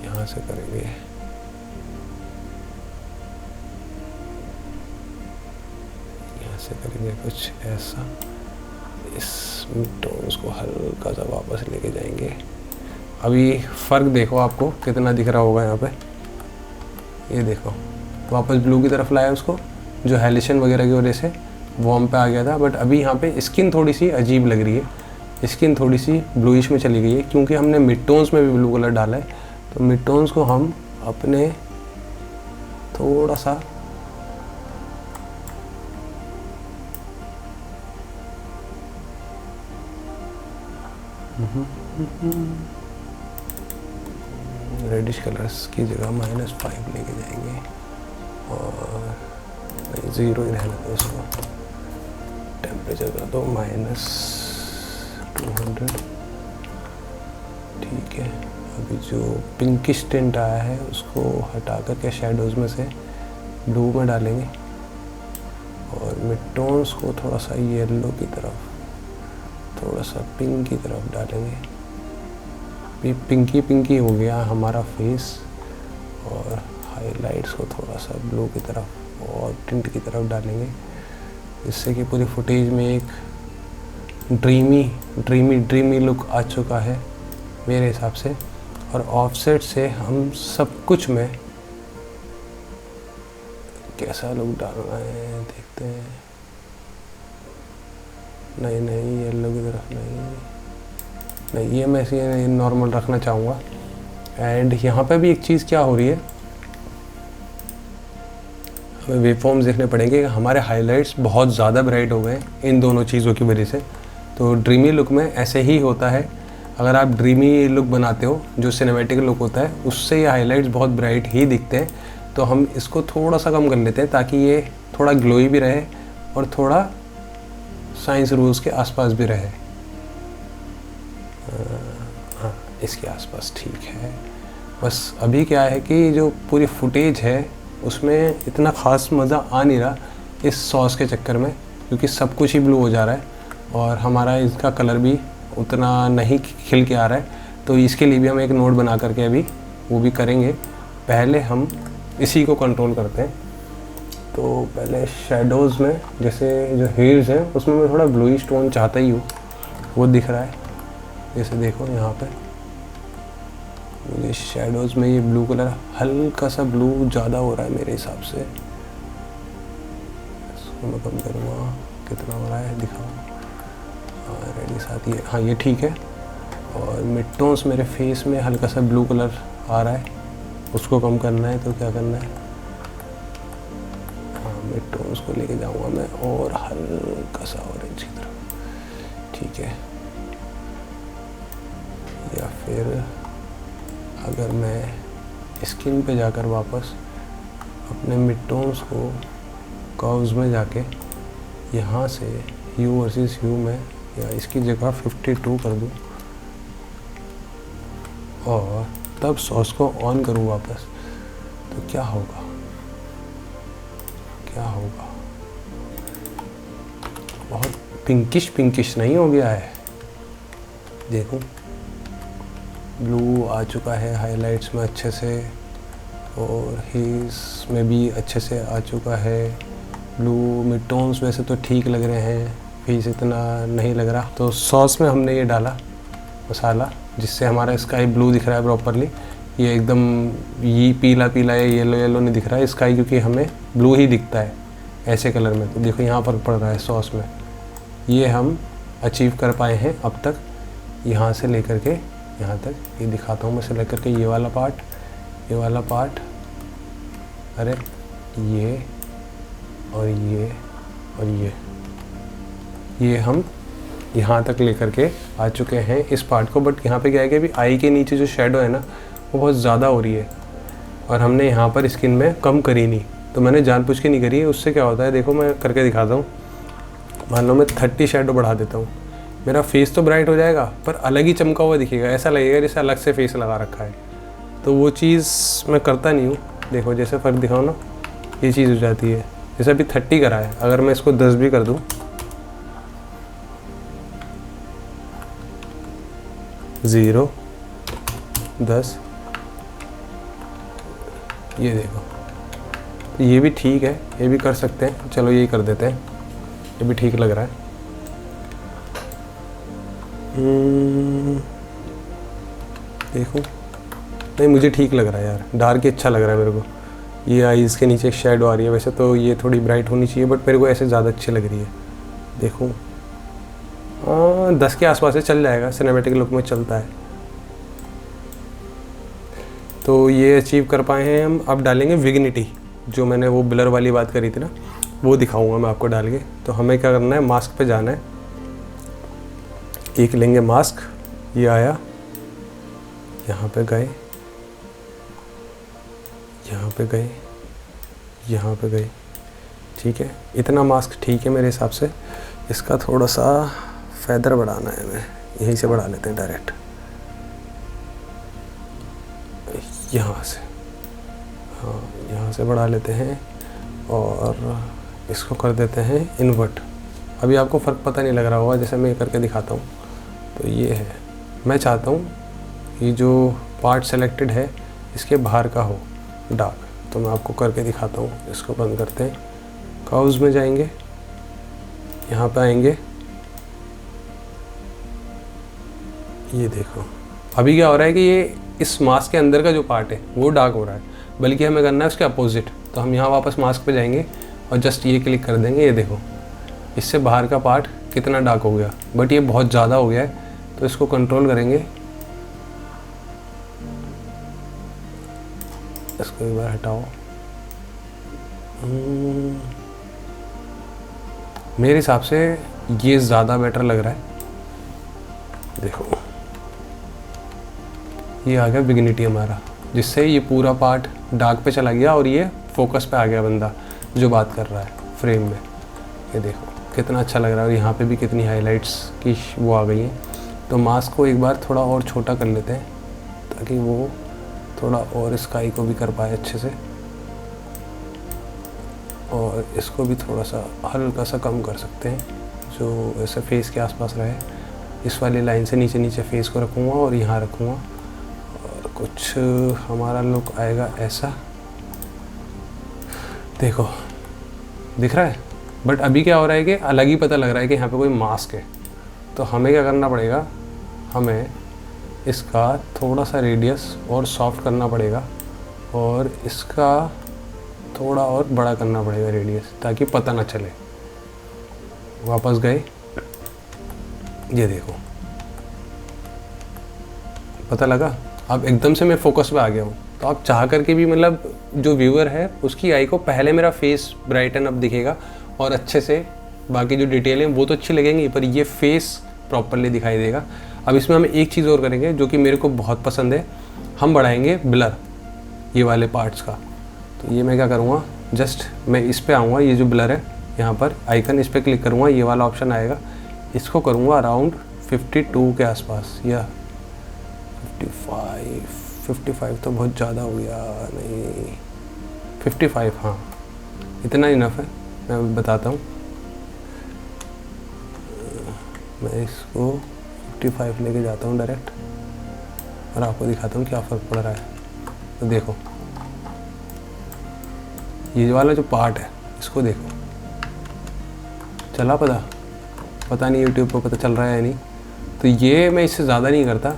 यहाँ से करेंगे, यहाँ से करेंगे कुछ ऐसा, इस टोन्स को हल्का सा वापस लेके जाएंगे। अभी फ़र्क देखो आपको कितना दिख रहा होगा यहाँ पे, ये देखो वापस ब्लू की तरफ लाया उसको, जो हैलेशन वगैरह की वजह से वार्म पे आ गया था। बट अभी यहाँ पे स्किन थोड़ी सी अजीब लग रही है, स्किन थोड़ी सी ब्लूइश में चली गई है क्योंकि हमने मिड टोन्स में भी ब्लू कलर डाला है। तो मिड टोन्स को हम अपने थोड़ा सा रेडिश कलर्स की जगह -5 लेके जाएंगे और 0 ही रहना दो उसको। टेम्परेचर कर दो -200। ठीक है, अभी जो पिंकिश टिंट आया है उसको हटा कर के शैडोज़ में से ब्लू में डालेंगे और मिड टोन्स को थोड़ा सा येलो की तरफ, थोड़ा सा पिंक की तरफ डालेंगे। पिंकी पिंकी हो गया हमारा फेस और हाइलाइट्स को थोड़ा सा ब्लू की तरफ और टिंट की तरफ डालेंगे, जिससे कि पूरी फुटेज में एक ड्रीमी लुक आ चुका है मेरे हिसाब से। और ऑफसेट से हम सब कुछ में कैसा लुक डालना है देखते हैं। नहीं येलो की तरफ नहीं, ये मैं ऐसे नॉर्मल रखना चाहूँगा। एंड यहाँ पे भी एक चीज़ क्या हो रही है, हमें वेवफॉर्म्स देखने पड़ेंगे। हमारे हाइलाइट्स बहुत ज़्यादा ब्राइट हो गए इन दोनों चीज़ों की वजह से। तो ड्रीमी लुक में ऐसे ही होता है, अगर आप ड्रीमी लुक बनाते हो जो सिनेमैटिक लुक होता है, उससे ये हाइलाइट्स बहुत ब्राइट ही दिखते हैं। तो हम इसको थोड़ा सा कम कर लेते हैं ताकि ये थोड़ा ग्लोई भी रहे और थोड़ा साइंस रूल्स के आसपास भी रहे। हाँ, इसके आसपास ठीक है। बस अभी क्या है कि जो पूरी फुटेज है उसमें इतना ख़ास मज़ा आ नहीं रहा इस सॉस के चक्कर में, क्योंकि सब कुछ ही ब्लू हो जा रहा है और हमारा इसका कलर भी उतना नहीं खिल के आ रहा है। तो इसके लिए भी हम एक नोट बना करके अभी वो भी करेंगे। पहले हम इसी को कंट्रोल करते हैं। तो पहले शेडोज़ में जैसे जो हेयर्स हैं उसमें मैं थोड़ा ब्लूइश टोन चाहता ही हूँ, वो दिख रहा है। जैसे देखो यहाँ पे मुझे शेडोज़ में ये ब्लू कलर हल्का सा ब्लू ज़्यादा हो रहा है मेरे हिसाब से। इसको मैं कम करूँगा, कितना हो रहा है दिखाओ। हाँ रेडी साथ ये, हाँ ये ठीक है। और मिड टोन्स मेरे फेस में हल्का सा ब्लू कलर आ रहा है, उसको कम करना है। तो क्या करना है, हाँ मिड टोन्स को लेके जाऊँगा मैं और हल्का सा ऑरेंज की तरफ, ठीक है। या फिर अगर मैं स्किन पे जाकर वापस अपने मिड टोन्स को कर्व्स में जाके यहाँ से ह्यू वर्सेस ह्यू में या इसकी जगह 52 कर दूँ और तब सॉस को ऑन करूँ वापस, तो क्या होगा, बहुत पिंकिश नहीं हो गया है। देखो ब्लू आ चुका है हाइलाइट्स में अच्छे से और हील्स में भी अच्छे से आ चुका है ब्लू। मिड टोन्स वैसे तो ठीक लग रहे हैं, फेस इतना नहीं लग रहा। तो सॉस में हमने ये डाला मसाला जिससे हमारा स्काई ब्लू दिख रहा है प्रॉपरली। ये एकदम ये पीला या येलो नहीं दिख रहा है स्काई, क्योंकि हमें ब्लू ही दिखता है ऐसे कलर में। तो देखो यहाँ फर्क पड़ रहा है सॉस में। ये हम अचीव कर पाए हैं अब तक, यहाँ से लेकर के यहाँ तक। ये दिखाता हूँ मैं सेलेक्ट करके, ये वाला पार्ट, अरे ये और ये हम यहाँ तक लेकर के आ चुके हैं इस पार्ट को। बट यहाँ पे क्या है कि अभी आई के नीचे जो शेडो है ना वो बहुत ज़्यादा हो रही है और हमने यहाँ पर स्किन में कम करी नहीं, तो मैंने जानबूझ के नहीं करी है। उससे क्या होता है देखो मैं करके दिखाता हूँ। मान लो मैं 30 शेडो बढ़ा देता हूँ, मेरा फेस तो ब्राइट हो जाएगा पर अलग ही चमका हुआ दिखेगा, ऐसा लगेगा जैसे अलग से फेस लगा रखा है। तो वो चीज़ मैं करता नहीं हूँ। देखो जैसे फ़र्क दिखाओ ना, ये चीज़ हो जाती है। जैसे अभी 30 करा है, अगर मैं इसको 10 भी कर दूँ, 0 10, ये देखो, तो ये भी ठीक है, ये भी कर सकते हैं। चलो यही कर देते हैं, ये भी ठीक लग रहा है। देखो नहीं मुझे ठीक लग रहा है यार, डार्क ही अच्छा लग रहा है मेरे को। ये आईज़ के नीचे एक शेडो आ रही है, वैसे तो ये थोड़ी ब्राइट होनी चाहिए बट मेरे को ऐसे ज़्यादा अच्छी लग रही है। देखो 10 के आसपास से चल जाएगा, सिनेमैटिक लुक में चलता है। तो ये अचीव कर पाए हैं हम। अब डालेंगे विग्निटी। जो मैंने वो ब्लर वाली बात करी थी ना, वो दिखाऊंगा मैं आपको डाल के। तो हमें क्या करना है, मास्क पे जाना है, एक लेंगे मास्क, ये आया, यहाँ पे गए, यहाँ पे गए, यहाँ पे गए, ठीक है। इतना मास्क ठीक है मेरे हिसाब से। इसका थोड़ा सा फैदर बढ़ाना है, हमें यहीं से बढ़ा लेते हैं डायरेक्ट, यहाँ से, हाँ यहाँ से बढ़ा लेते हैं और इसको कर देते हैं इन्वर्ट। अभी आपको फ़र्क पता नहीं लग रहा होगा, जैसे मैं करके दिखाता हूँ। तो ये है, मैं चाहता हूँ ये जो पार्ट सेलेक्टेड है इसके बाहर का हो डार्क, तो मैं आपको करके दिखाता हूँ। इसको बंद करते हैं, कर्व्स में जाएंगे, यहाँ पे आएंगे, ये देखो अभी क्या हो रहा है कि ये इस मास्क के अंदर का जो पार्ट है वो डार्क हो रहा है, बल्कि हमें करना है उसके अपोजिट। तो हम यहाँ वापस मास्क पे जाएंगे और जस्ट ये क्लिक कर देंगे, ये देखो इससे बाहर का पार्ट कितना डार्क हो गया, बट ये बहुत ज़्यादा हो गया है। तो इसको कंट्रोल करेंगे, इसको एक बार हटाओ। मेरे हिसाब से ये ज़्यादा बेटर लग रहा है। देखो ये आ गया विग्निटी हमारा, जिससे ये पूरा पार्ट डार्क पे चला गया और ये फोकस पे आ गया बंदा जो बात कर रहा है फ्रेम में। ये देखो कितना अच्छा लग रहा है, और यहाँ पे भी कितनी हाइलाइट्स की वो आ गई हैं। तो मास्क को एक बार थोड़ा और छोटा कर लेते हैं ताकि वो थोड़ा और स्काई को भी कर पाए अच्छे से, और इसको भी थोड़ा सा हल्का सा कम कर सकते हैं जो ऐसे फेस के आसपास रहे। इस वाली लाइन से नीचे नीचे फेस को रखूँगा और यहाँ रखूँगा, और कुछ हमारा लुक आएगा ऐसा। देखो दिख रहा है, बट अभी क्या हो रहा है कि अलग ही पता लग रहा है कि यहाँ पे कोई मास्क है। तो हमें क्या करना पड़ेगा, हमें इसका थोड़ा सा रेडियस और सॉफ्ट करना पड़ेगा, और इसका थोड़ा और बड़ा करना पड़ेगा रेडियस, ताकि पता ना चले। वापस गए, ये देखो पता लगा। अब एकदम से मैं फोकस पे आ गया हूँ। तो आप चाह करके भी मतलब जो व्यूअर है उसकी आई को पहले मेरा फेस ब्राइटन अप दिखेगा, और अच्छे से बाकी जो डिटेल है वो तो अच्छी लगेंगी, पर ये फेस प्रॉपरली दिखाई देगा। अब इसमें हम एक चीज़ और करेंगे जो कि मेरे को बहुत पसंद है, हम बढ़ाएंगे ब्लर ये वाले पार्ट्स का। तो ये मैं क्या करूँगा, जस्ट मैं इस पे आऊँगा, ये जो ब्लर है यहाँ पर आइकन, इस पर क्लिक करूँगा, ये वाला ऑप्शन आएगा। इसको करूँगा अराउंड 52 के आसपास, या 55 तो बहुत ज़्यादा हो गया, नहीं 55, हाँ इतना इनफ है। मैं बताता हूँ, मैं इसको 55 लेके जाता हूँ डायरेक्ट, और आपको दिखाता हूँ क्या फ़र्क पड़ रहा है। तो देखो ये वाला जो पार्ट है इसको देखो, चला पता नहीं यूट्यूब पर पता चल रहा है या नहीं। तो ये मैं इससे ज़्यादा नहीं करता,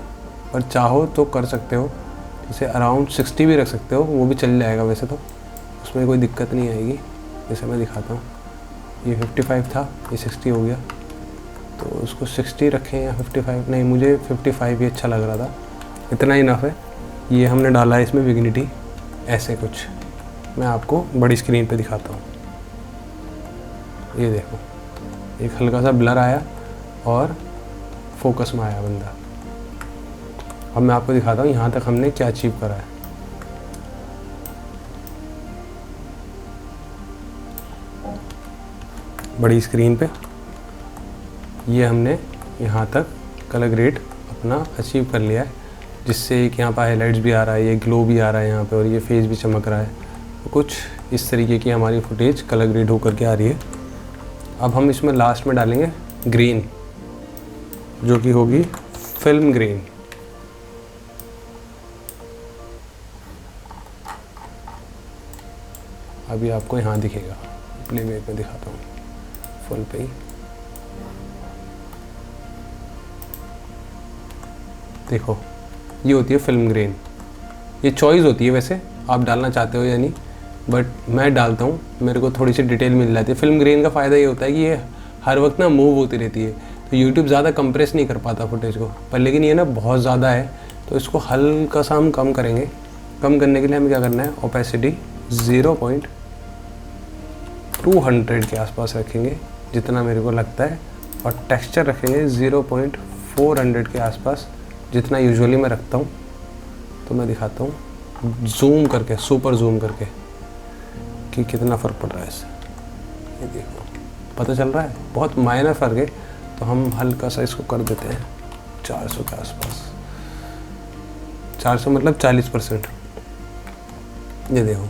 पर चाहो तो कर सकते हो, जैसे अराउंड 60 भी रख सकते हो, वो भी चल जाएगा वैसे तो, उसमें कोई दिक्कत नहीं आएगी। जैसे मैं दिखाता हूँ, ये 55 था, ये 60 हो गया, तो उसको 60 रखें या 55, नहीं मुझे 55 ही अच्छा लग रहा था, इतना ही इनफ है। ये हमने डाला है इसमें विग्निटी, ऐसे कुछ मैं आपको बड़ी स्क्रीन पे दिखाता हूँ। ये देखो एक हल्का सा ब्लर आया और फोकस में आया बंदा। अब मैं आपको दिखाता हूँ यहाँ तक हमने क्या अचीव करा है। बड़ी स्क्रीन पे ये हमने यहाँ तक कलर ग्रेड अपना अचीव कर लिया है, जिससे एक यहाँ पर हाइलाइट्स भी आ रहा है, ये ग्लो भी आ रहा है यहाँ पे, और ये फेस भी चमक रहा है। तो कुछ इस तरीके की हमारी फुटेज कलर ग्रेड होकर के आ रही है। अब हम इसमें लास्ट में डालेंगे ग्रीन, जो कि होगी फिल्म ग्रीन। अभी आपको यहाँ दिखेगा, प्लेबैक में दिखाता हूँ फुल पे ही। देखो ये होती है फिल्म ग्रीन। ये चॉइस होती है वैसे, आप डालना चाहते हो या नहीं, बट मैं डालता हूँ, मेरे को थोड़ी सी डिटेल मिल जाती है। फिल्म ग्रीन का फ़ायदा ये होता है कि ये हर वक्त ना मूव होती रहती है, तो यूट्यूब ज़्यादा कंप्रेस नहीं कर पाता फुटेज को, पर लेकिन ये ना बहुत ज़्यादा है, तो इसको हल्का सा हम कम करेंगे। कम करने के लिए हमें क्या करना है, ओपेसिटी 200 के आसपास रखेंगे जितना मेरे को लगता है, और टेक्सचर रखेंगे 0.400 के आसपास जितना यूजुअली मैं रखता हूँ। तो मैं दिखाता हूँ जूम करके, सुपर जूम करके कि कितना फ़र्क पड़ रहा है इससे। ये देखो, पता चल रहा है, बहुत माइनर फ़र्क है। तो हम हल्का सा इसको कर देते हैं 400 के आसपास, 400 मतलब 40%। ये देखो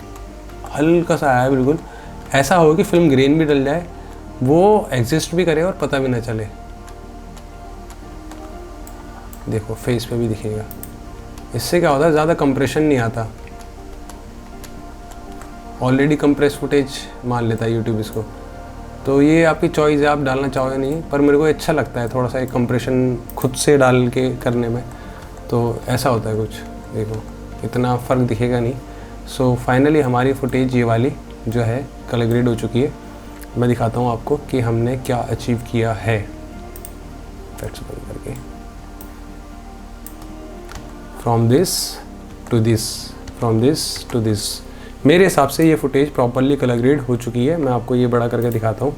हल्का सा आया, बिल्कुल ऐसा हो कि फिल्म ग्रेन भी डल जाए, वो एग्जिस्ट भी करे और पता भी ना चले। देखो फेस पे भी दिखेगा। इससे क्या होता है, ज़्यादा कंप्रेशन नहीं आता, ऑलरेडी कंप्रेस फुटेज मान लेता है यूट्यूब इसको। तो ये आपकी चॉइस है, आप डालना चाहोगे नहीं, पर मेरे को अच्छा लगता है थोड़ा सा एक कंप्रेशन खुद से डाल के करने में। तो ऐसा होता है कुछ, देखो इतना फ़र्क दिखेगा नहीं। सो फाइनली हमारी फुटेज ये वाली जो है कलर ग्रेड हो चुकी है। मैं दिखाता हूँ आपको कि हमने क्या अचीव किया है। इफेक्ट्स बंद करके, from this to this, from this to this, मेरे हिसाब से ये फुटेज प्रॉपरली कलर ग्रेड हो चुकी है। मैं आपको ये बड़ा करके दिखाता हूँ।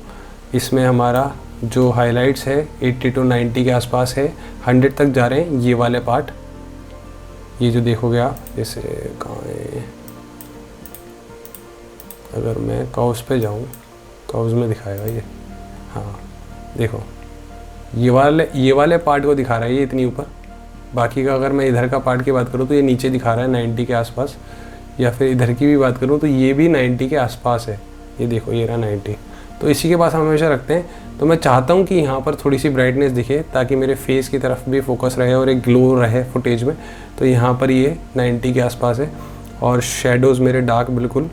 इसमें हमारा जो हाइलाइट्स है 80 to 90 के आसपास है, 100 तक जा रहे हैं ये वाले पार्ट। ये जो देखोगे आप, जैसे कहाँ है, अगर मैं कर्व्स पे जाऊँ, कर्व्स में दिखाएगा ये, हाँ देखो ये वाले पार्ट को दिखा रहा है ये इतनी ऊपर। बाकी का अगर मैं इधर का पार्ट की बात करूँ तो ये नीचे दिखा रहा है 90 के आसपास, या फिर इधर की भी बात करूँ तो ये भी 90 के आसपास है। ये देखो ये रहा 90, तो इसी के पास हम हमेशा रखते हैं। तो मैं चाहता हूँ कि यहाँ पर थोड़ी सी ब्राइटनेस दिखे ताकि मेरे फेस की तरफ भी फोकस रहे और एक ग्लो रहे फुटेज में। तो यहाँ पर ये 90 के आसपास है, और शेडोज़ मेरे डार्क बिल्कुल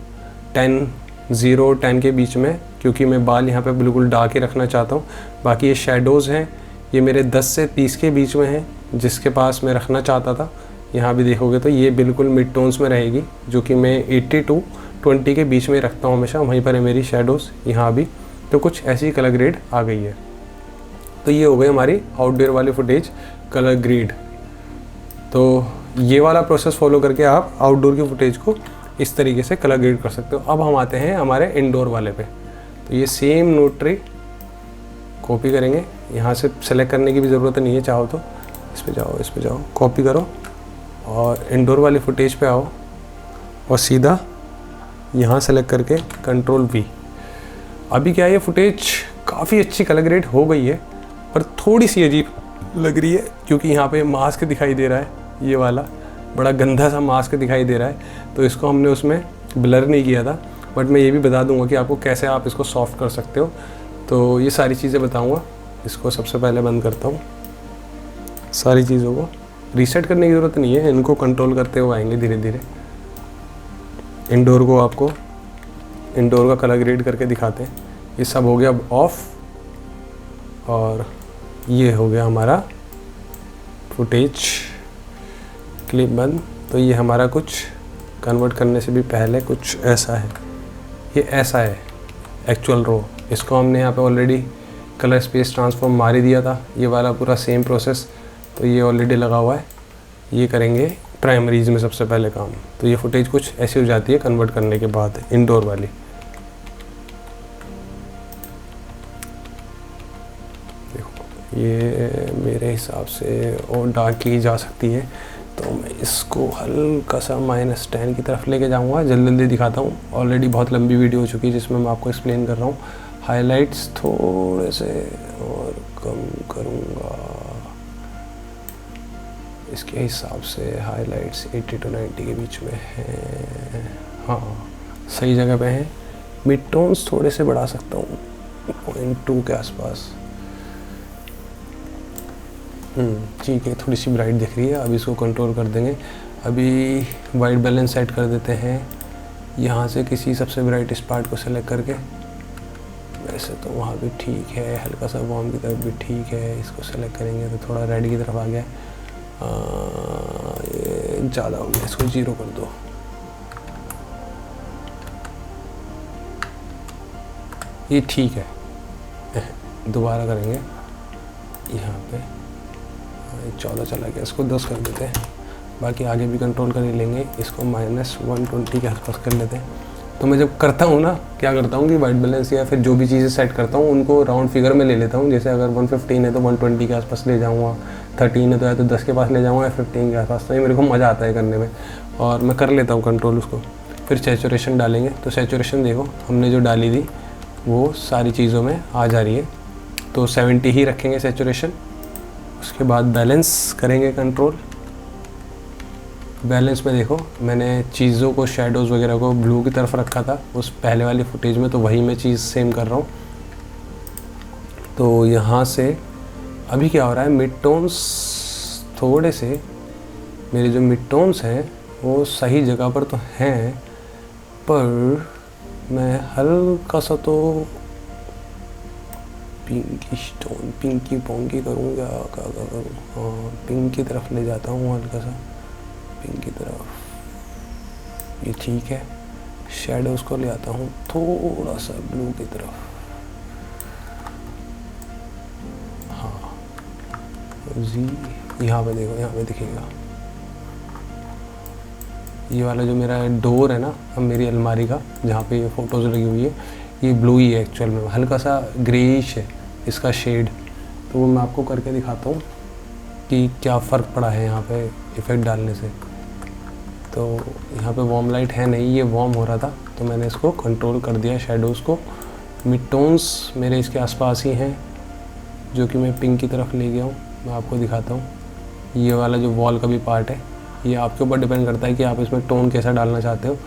10 के बीच में, क्योंकि मैं बाल यहाँ पे बिल्कुल डार्क ही रखना चाहता हूँ। बाकी ये शेडोज़ हैं ये मेरे 10 से 30 के बीच में हैं, जिसके पास मैं रखना चाहता था। यहाँ भी देखोगे तो ये बिल्कुल मिड टोन्स में रहेगी, जो कि मैं 80 to 20 के बीच में रखता हूँ हमेशा। वहीं पर है मेरी शेडोज़ यहाँ भी। तो कुछ ऐसी कलर ग्रेड आ गई है। तो ये हो गई हमारी आउटडोर वाली फुटेज कलर ग्रेड। तो ये वाला प्रोसेस फॉलो करके आप आउटडोर की फुटेज को इस तरीके से कलर ग्रेड कर सकते हो। अब हम आते हैं हमारे इंडोर वाले पे। तो ये सेम नोट ट्री कॉपी करेंगे, यहाँ से सेलेक्ट करने की भी ज़रूरत नहीं है, चाहो तो इस पे जाओ, कॉपी करो और इंडोर वाली फुटेज पे आओ और सीधा यहाँ सेलेक्ट करके कंट्रोल V। अभी क्या है, ये फुटेज काफ़ी अच्छी कलर ग्रेड हो गई है, पर थोड़ी सी अजीब लग रही है क्योंकि यहाँ पे मास्क दिखाई दे रहा है, ये वाला बड़ा गंदा सा मास्क दिखाई दे रहा है। तो इसको हमने उसमें ब्लर नहीं किया था, बट मैं ये भी बता दूंगा कि आपको कैसे आप इसको सॉफ्ट कर सकते हो। तो ये सारी चीज़ें बताऊंगा। इसको सबसे पहले बंद करता हूँ। सारी चीज़ों को रीसेट करने की ज़रूरत नहीं है, इनको कंट्रोल करते हुए आएंगे धीरे धीरे। इंडोर को आपको इंडोर का कलर ग्रेड करके दिखाते हैं। ये सब हो गया अब ऑफ, और ये हो गया हमारा फुटेज क्लिप बंद। तो ये हमारा कुछ कन्वर्ट करने से भी पहले कुछ ऐसा है, ये ऐसा है एक्चुअल रो। इसको हमने यहाँ पे ऑलरेडी कलर स्पेस ट्रांसफॉर्म मार ही दिया था, ये वाला पूरा सेम प्रोसेस। तो ये ऑलरेडी लगा हुआ है, ये करेंगे प्राइमरीज में सबसे पहले काम। तो ये फुटेज कुछ ऐसी हो जाती है कन्वर्ट करने के बाद इंडोर वाली। देखो ये मेरे हिसाब से और डार्क की जा सकती है, तो मैं इसको हल्का सा -10 की तरफ लेके जाऊंगा। जल्दी जल्दी दिखाता हूँ, ऑलरेडी बहुत लंबी वीडियो हो चुकी है जिसमें मैं आपको एक्सप्लेन कर रहा हूँ। हाइलाइट्स थोड़े से और कम करूँगा, इसके हिसाब से हाइलाइट्स 80 to 90 के बीच में हैं, हाँ सही जगह पे हैं। मिड टोन्स थोड़े से बढ़ा सकता हूँ 0.2 के आसपास। ठीक है, थोड़ी सी ब्राइट दिख रही है। अब इसको कंट्रोल कर देंगे। अभी वाइट बैलेंस सेट कर देते हैं, यहाँ से किसी सबसे ब्राइटेस्ट पार्ट को सेलेक्ट करके। वैसे तो वहाँ भी ठीक है, हल्का सा वार्म की तरफ भी ठीक है। इसको सेलेक्ट करेंगे तो थोड़ा रेड की तरफ आ गया, ये ज़्यादा हो गया, इसको 0 कर दो। ये ठीक है, दोबारा करेंगे। यहाँ पे 14 चला गया, इसको 10 कर देते हैं। बाकी आगे भी कंट्रोल कर ही लेंगे। इसको -120 के आसपास कर लेते हैं। तो मैं जब करता हूँ ना, क्या करता हूँ कि वाइट बैलेंस या फिर जो भी चीज़ें सेट करता हूँ उनको राउंड फिगर में ले लेता हूँ। जैसे अगर 115 है तो 120 के आसपास ले जाऊँगा, 13 है तो या तो 10 के पास ले जाऊँगा या 15 के आसपास। तो ये मेरे को मज़ा आता है करने में और मैं कर लेता हूँ कंट्रोल उसको। फिर सैचुरेशन डालेंगे, तो सैचुरेशन देखो हमने जो डाली थी वो सारी चीज़ों में आ जा रही है, तो 70 ही रखेंगे सैचुरेशन। उसके बाद बैलेंस करेंगे कंट्रोल। बैलेंस में देखो मैंने चीज़ों को, शेडोज़ वगैरह को ब्लू की तरफ रखा था उस पहले वाली फुटेज में, तो वही मैं चीज़ सेम कर रहा हूँ। तो यहाँ से अभी क्या हो रहा है, मिड टोन्स थोड़े से, मेरे जो मिड टोन्स हैं वो सही जगह पर तो हैं, पर मैं हल्का सा तो पिंकी स्टोन, पिंकी पोंकी करूँ, क्या करूँ, हाँ पिंक की तरफ ले जाता हूँ, हल्का सा पिंक की तरफ, ये ठीक है। शेडोज़ को ले आता हूँ थोड़ा सा ब्लू की तरफ, हाँ जी यहाँ पे देखो, यहाँ पे दिखेगा ये वाला जो मेरा डोर है ना, अब मेरी अलमारी का जहाँ पे ये फ़ोटोज़ लगी हुई है, ये ब्लू ही है एक्चुअल में, हल्का सा ग्रेइश है इसका शेड। तो वो मैं आपको करके दिखाता हूँ कि क्या फ़र्क पड़ा है यहाँ पे इफ़ेक्ट डालने से। तो यहाँ पे वार्म लाइट है नहीं, ये वार्म हो रहा था तो मैंने इसको कंट्रोल कर दिया शेडोज़ को। मिड टोन्स मेरे इसके आसपास ही हैं जो कि मैं पिंक की तरफ ले गया हूँ, मैं आपको दिखाता हूँ। ये वाला जो वॉल का भी पार्ट है, ये आपके ऊपर डिपेंड करता है कि आप इसमें टोन कैसा डालना चाहते हो।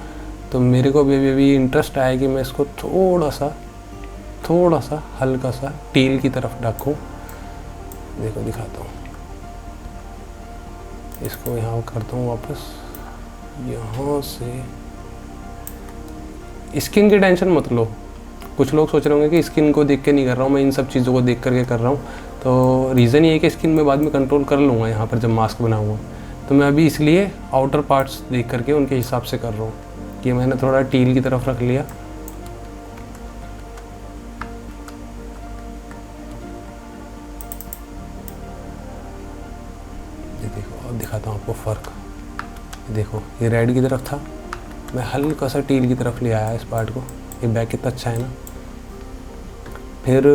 तो मेरे को अभी इंटरेस्ट आया कि मैं इसको थोड़ा सा हल्का सा टील की तरफ रखूँ। देखो दिखाता हूँ, इसको यहाँ करता हूँ वापस, यहाँ से। स्किन की टेंशन मत लो, कुछ लोग सोच रहे होंगे कि स्किन को देख के नहीं कर रहा हूँ, मैं इन सब चीज़ों को देख करके कर रहा हूँ। तो रीज़न ये है कि स्किन में बाद में कंट्रोल कर लूँगा यहाँ पर जब मास्क बनाऊँगा। तो मैं अभी इसलिए आउटर पार्ट्स देख करके उनके हिसाब से कर रहा हूँ कि मैंने थोड़ा टील की तरफ रख लिया। ये देखो, अब दिखाता हूँ आपको फ़र्क। देखो ये रेड की तरफ था, मैं हल्का सा टील की तरफ ले आया इस पार्ट को। ये बैक कितना अच्छा है ना। फिर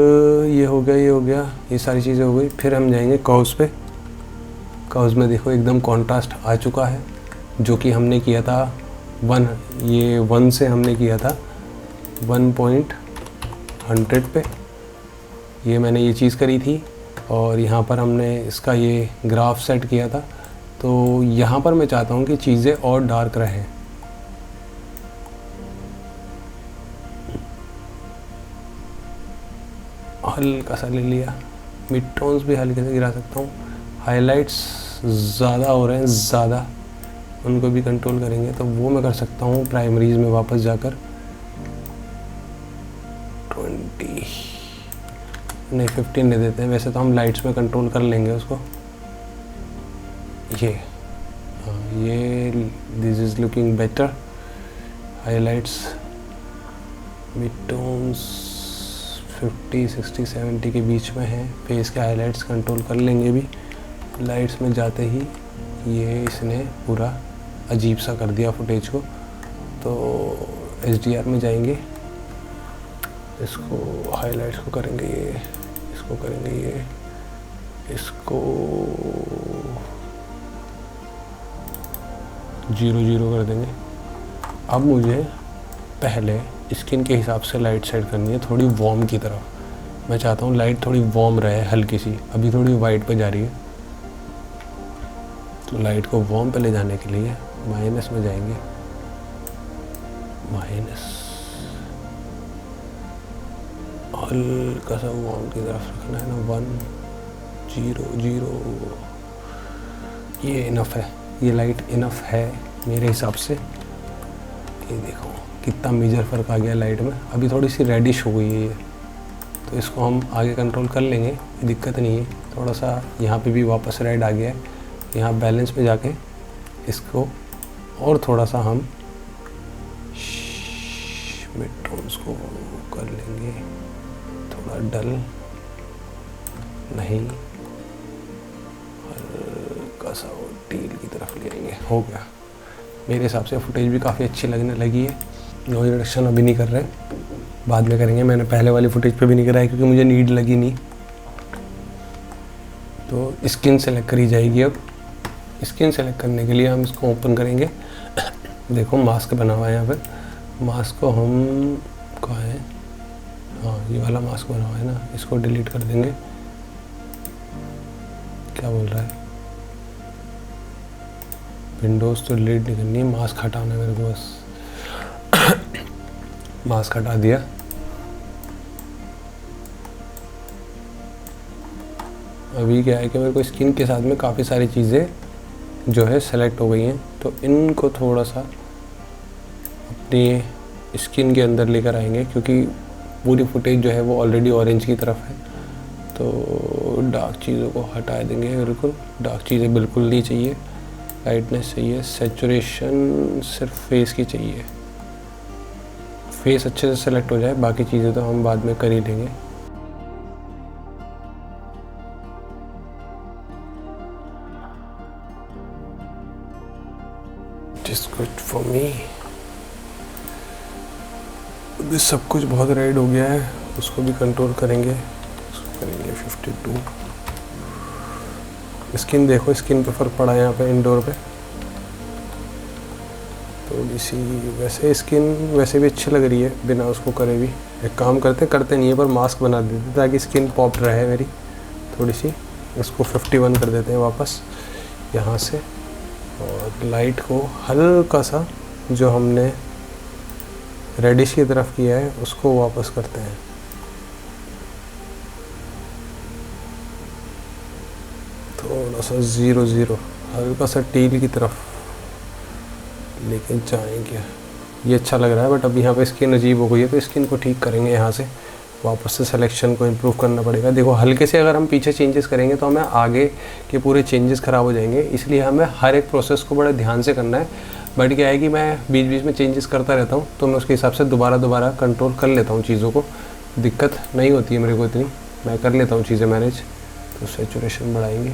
ये हो गया, ये सारी चीज़ें हो गई। फिर हम जाएंगे कर्व्स पे। कर्व्स में देखो एकदम कॉन्ट्रास्ट आ चुका है, जो कि हमने किया था 1 से हमने किया था 1.100 पे। ये मैंने ये चीज़ करी थी और यहाँ पर हमने इसका ये ग्राफ सेट किया था। तो यहाँ पर मैं चाहता हूँ कि चीज़ें और डार्क रहें। हल्का सा ले लिया, मिड टोन्स भी हल्के से गिरा सकता हूँ। हाइलाइट्स ज़्यादा हो रहे हैं, ज़्यादा, उनको भी कंट्रोल करेंगे तो वो मैं कर सकता हूँ प्राइमरीज में वापस जाकर 20 नहीं 15 ले देते हैं। वैसे तो हम लाइट्स में कंट्रोल कर लेंगे उसको। ये this is looking better. Highlights, mid tones 50, 60, 70 के बीच में है। फेस के हाइलाइट्स कंट्रोल कर लेंगे भी। लाइट्स में जाते ही ये इसने पूरा अजीब सा कर दिया फुटेज को। तो HDR में जाएंगे, इसको हाइलाइट्स को करेंगे ये, इसको करेंगे ये, इसको 0 कर देंगे। अब मुझे पहले स्किन के हिसाब से लाइट सेट करनी है, थोड़ी वार्म की तरफ। मैं चाहता हूँ लाइट थोड़ी वार्म रहे, हल्की सी। अभी थोड़ी वाइट पे जा रही है, तो लाइट को वार्म पे ले जाने के लिए माइनस में जाएंगे। माइनस, हल्का सा वार्म की तरफ रखना है ना। 1 0 ये इनफ है, ये लाइट इनफ है मेरे हिसाब से। ये देखो कितना मेजर फ़र्क आ गया लाइट में। अभी थोड़ी सी रेडिश हो गई है ये, तो इसको हम आगे कंट्रोल कर लेंगे, दिक्कत नहीं है। थोड़ा सा यहाँ पे भी वापस रेड आ गया है। यहाँ बैलेंस पे जाके इसको और थोड़ा सा हम मिड टोन्स को कर लेंगे, थोड़ा डल नहीं, हल्का सा टील की तरफ ले आएंगे। हो गया मेरे हिसाब से। फुटेज भी काफ़ी अच्छी लगने लगी है। नॉइज़ रिडक्शन अभी नहीं कर रहे, बाद में करेंगे। मैंने पहले वाली फुटेज पे भी नहीं कराया क्योंकि मुझे नीड लगी नहीं। तो स्किन सेलेक्ट करी जाएगी। अब स्किन सेलेक्ट करने के लिए हम इसको ओपन करेंगे। देखो मास्क बना हुआ है यहाँ पे। मास्क को हम कहाँ है, हाँ ये वाला मास्क बना हुआ है ना, इसको डिलीट कर देंगे। क्या बोल रहा है, विंडोज़ तो डिलीट नहीं करनी है, मास्क हटाना है मेरे को बस। मास्क हटा दिया। अभी क्या है कि मेरे को स्किन के साथ में काफ़ी सारी चीज़ें जो है सेलेक्ट हो गई हैं, तो इनको थोड़ा सा अपनी स्किन के अंदर लेकर आएंगे क्योंकि पूरी फुटेज जो है वो ऑलरेडी ऑरेंज की तरफ है। तो डार्क चीज़ों को हटा देंगे, बिल्कुल डार्क चीज़ें बिल्कुल नहीं चाहिए, लाइटनेस चाहिए, सैचुरेशन सिर्फ फेस की चाहिए। फेस अच्छे से सेलेक्ट हो जाए, बाकी चीज़ें तो हम बाद में कर ही लेंगे। Just good for me। अभी सब कुछ बहुत रेड हो गया है, उसको भी कंट्रोल करेंगे। उसको करेंगे 52। स्किन देखो, स्किन पे फ़र्क पड़ा है यहाँ पे इंडोर पे थोड़ी सी। वैसे स्किन वैसे भी अच्छी लग रही है बिना उसको करे भी। एक काम करते नहीं है पर मास्क बना देते ताकि स्किन पॉप रहे मेरी थोड़ी सी। इसको 51 कर देते हैं वापस यहाँ से, और लाइट को हल्का सा जो हमने रेडिश की तरफ किया है उसको वापस करते हैं। थोड़ा सा 0-0 हल्का सा टील की तरफ लेके जाएंगे। ये अच्छा लग रहा है, बट अब यहाँ पे स्किन अजीब हो गई है तो स्किन को ठीक करेंगे यहाँ से। वापस से सिलेक्शन को इम्प्रूव करना पड़ेगा। देखो हल्के से अगर हम पीछे चेंजेस करेंगे तो हमें आगे के पूरे चेंजेस ख़राब हो जाएंगे, इसलिए हमें हर एक प्रोसेस को बड़े ध्यान से करना है। बट क्या है कि मैं बीच बीच में चेंजेस करता रहता हूँ, तो मैं उसके हिसाब से दोबारा कंट्रोल कर लेता हूँ चीज़ों को। दिक्कत नहीं होती है मेरे को इतनी, मैं कर लेता हूँ चीज़ें मैनेज। तो सैचुरेशन बढ़ाएंगे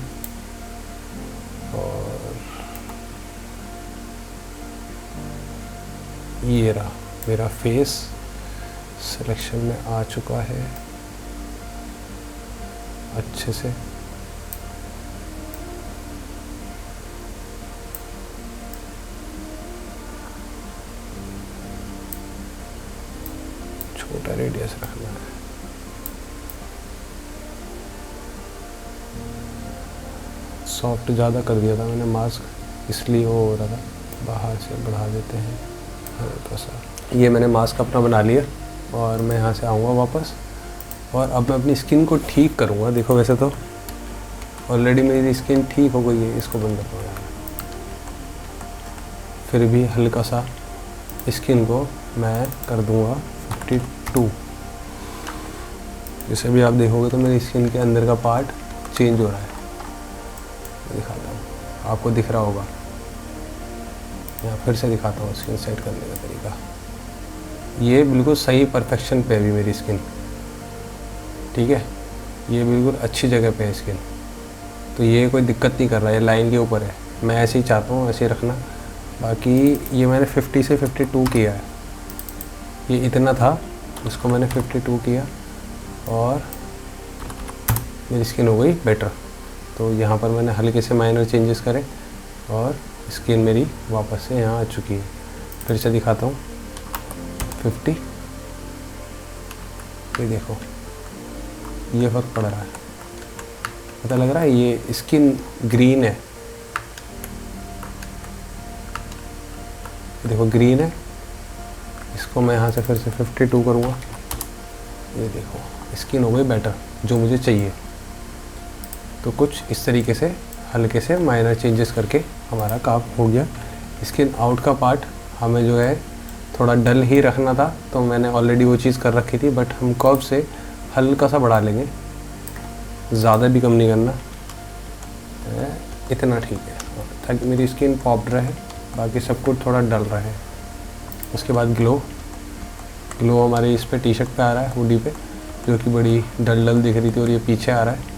और ये रहा मेरा फेस सिलेक्शन में आ चुका है अच्छे से। छोटा रेडियस रखना है। सॉफ्ट ज़्यादा कर दिया था मैंने मास्क, इसलिए वो हो रहा था। बाहर से बढ़ा देते हैं हल्का सा। ये मैंने मास्क अपना बना लिया और मैं यहाँ से आऊँगा वापस, और अब मैं अपनी स्किन को ठीक करूँगा। देखो वैसे तो ऑलरेडी मेरी स्किन ठीक हो गई है, इसको बंद करना है। फिर भी हल्का सा स्किन को मैं कर दूँगा 52। जैसे भी आप देखोगे तो मेरी स्किन के अंदर का पार्ट चेंज हो रहा है। दिखाता हूँ, आपको दिख रहा होगा। यहाँ फिर से दिखाता हूँ स्किन सेट करने का तरीका। ये बिल्कुल सही परफेक्शन पे है अभी मेरी स्किन, ठीक है। ये बिल्कुल अच्छी जगह पे है स्किन, तो ये कोई दिक्कत नहीं कर रहा है, लाइन के ऊपर है। मैं ऐसे ही चाहता हूँ, ऐसे ही रखना। बाकी ये मैंने 50 से 52 किया है। ये इतना था, इसको मैंने 52 किया और मेरी स्किन हो गई बेटर। तो यहाँ पर मैंने हल्के से माइनर चेंजेस करे और स्किन मेरी वापस से यहाँ आ चुकी है। फिर से दिखाता हूँ 50। ये देखो ये फ़र्क पड़ रहा है, पता लग रहा है। ये स्किन ग्रीन है, देखो ग्रीन है। इसको मैं यहाँ से फिर से 52 करूँगा। ये देखो स्किन हो गई बेटर, जो मुझे चाहिए। तो कुछ इस तरीके से हल्के से माइनर चेंजेस करके हमारा काम हो गया। स्किन आउट का पार्ट हमें जो है थोड़ा डल ही रखना था, तो मैंने ऑलरेडी वो चीज़ कर रखी थी। बट हम कर्व से हल्का सा बढ़ा लेंगे, ज़्यादा भी कम नहीं करना, इतना ठीक है ताकि मेरी स्किन पॉप्ड रहे, बाकी सब कुछ थोड़ा डल रहे। उसके बाद ग्लो हमारे इस पे टी शर्ट पे आ रहा है, हुडी पे, जो कि बड़ी डल दिख रही थी और ये पीछे आ रहा है।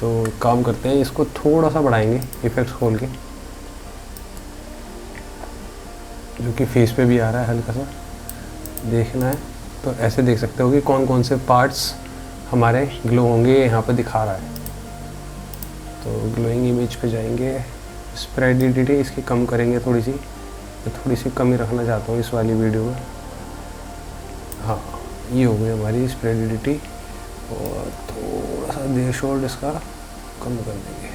तो काम करते हैं, इसको थोड़ा सा बढ़ाएंगे इफेक्ट्स खोल के, जो कि फेस पे भी आ रहा है हल्का सा। देखना है तो ऐसे देख सकते हो कि कौन कौन से पार्ट्स हमारे ग्लो होंगे, यहाँ पर दिखा रहा है। तो ग्लोइंग इमेज पे जाएंगे, स्प्रेडिडिटी इसकी कम करेंगे थोड़ी सी, मैं थोड़ी सी कम ही रखना चाहता हूँ इस वाली वीडियो में। हाँ, ये हो गई हमारी स्प्रेडिडिटी, और थोड़ा सा थ्रेशोल्ड इसका कम कर देंगे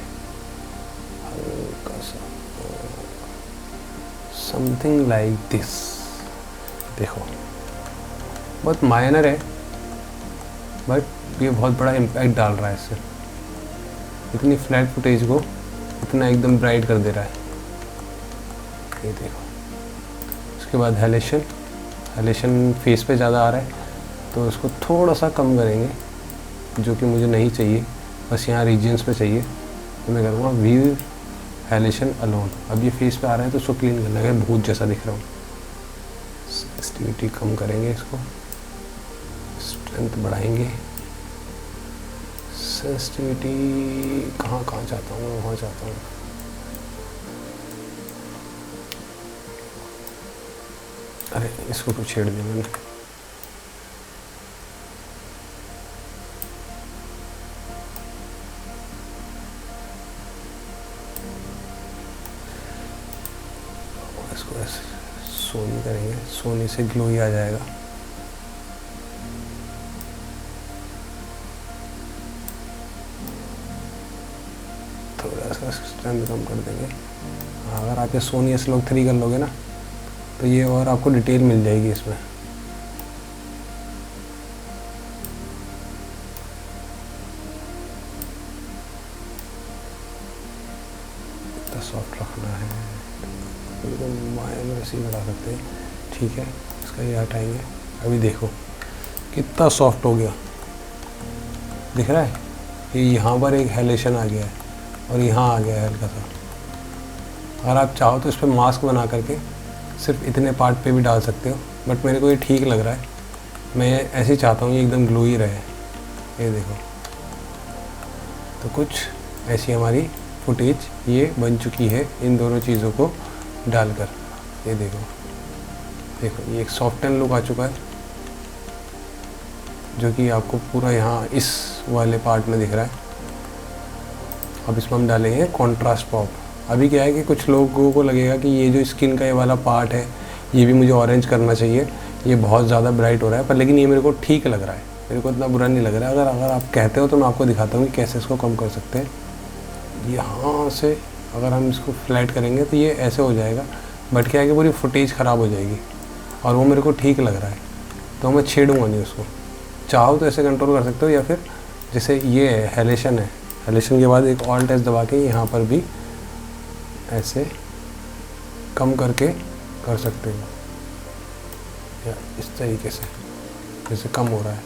हल्का सा, समथिंग लाइक दिस। देखो बहुत माइनर है बट ये बहुत बड़ा इम्पैक्ट डाल रहा है इससे, इतनी फ्लैट फुटेज को इतना एकदम ब्राइट कर दे रहा है। ये देखो, उसके बाद हेलेशन फेस पे ज़्यादा आ रहा है तो उसको थोड़ा सा कम करेंगे, जो कि मुझे नहीं चाहिए, बस यहाँ रीजन्स पे चाहिए। तो मैं करूँगा व्यू हेलेशन अलोन। अब ये फेस पे आ रहा है तो उसको क्लीन करना है, भूत जैसा दिख रहा हूँ। सेंसिटिविटी कम करेंगे, इसको स्ट्रेंथ बढ़ाएंगे। सेंसिटिविटी कहाँ चाहता हूँ मैं, वहाँ चाहता हूँ। अरे इसको तो छेड़ दिया मैंने। इसको ऐसे सोनी करेंगे, सोनी से ग्लो ही आ जाएगा। थोड़ा सा स्ट्रेंथ कम कर देंगे। अगर आप ये सोनी एसलॉग 3 कर लोगे ना तो ये और आपको डिटेल मिल जाएगी इसमें। इतना सॉफ्ट रखना है, एकदम माइनर ऐसे ही बढ़ा सकते हैं। ठीक है, इसका ये हटाएंगे। अभी देखो कितना सॉफ्ट हो गया, दिख रहा है? ये यहाँ पर एक हेलेशन आ गया है और यहाँ आ गया है हल्का सा। अगर आप चाहो तो इस पर मास्क बना करके सिर्फ इतने पार्ट पे भी डाल सकते हो, बट मेरे को ये ठीक लग रहा है। मैं ऐसे ही चाहता हूँ ये एकदम ग्लो ही रहे। ये देखो, तो कुछ ऐसी हमारी फुटेज ये बन चुकी है इन दोनों चीज़ों को डालकर। ये देखो देखो, ये एक सॉफ्टन लुक आ चुका है जो कि आपको पूरा यहाँ इस वाले पार्ट में दिख रहा है। अब इसमें हम डालेंगे कॉन्ट्रास्ट पॉप। अभी क्या है कि कुछ लोगों को लगेगा कि ये जो स्किन का ये वाला पार्ट है ये भी मुझे ऑरेंज करना चाहिए, ये बहुत ज़्यादा ब्राइट हो रहा है, पर लेकिन ये मेरे को ठीक लग रहा है, मेरे को इतना बुरा नहीं लग रहा है। अगर आप कहते हो तो मैं आपको दिखाता हूँ कि कैसे इसको कम कर सकते हैं। यहाँ से अगर हम इसको फ्लैट करेंगे तो ये ऐसे हो जाएगा, बट क्या है कि पूरी फुटेज ख़राब हो जाएगी और वो मेरे को ठीक लग रहा है, तो मैं छेड़ूँगा नहीं उसको। चाहो तो ऐसे कंट्रोल कर सकते हो, या फिर जैसे ये है हेलेशन है, हेलेशन के बाद एक ऑल्ट एस दबा के यहाँ पर भी ऐसे कम करके कर सकते हो, या इस तरीके से जैसे कम हो रहा है,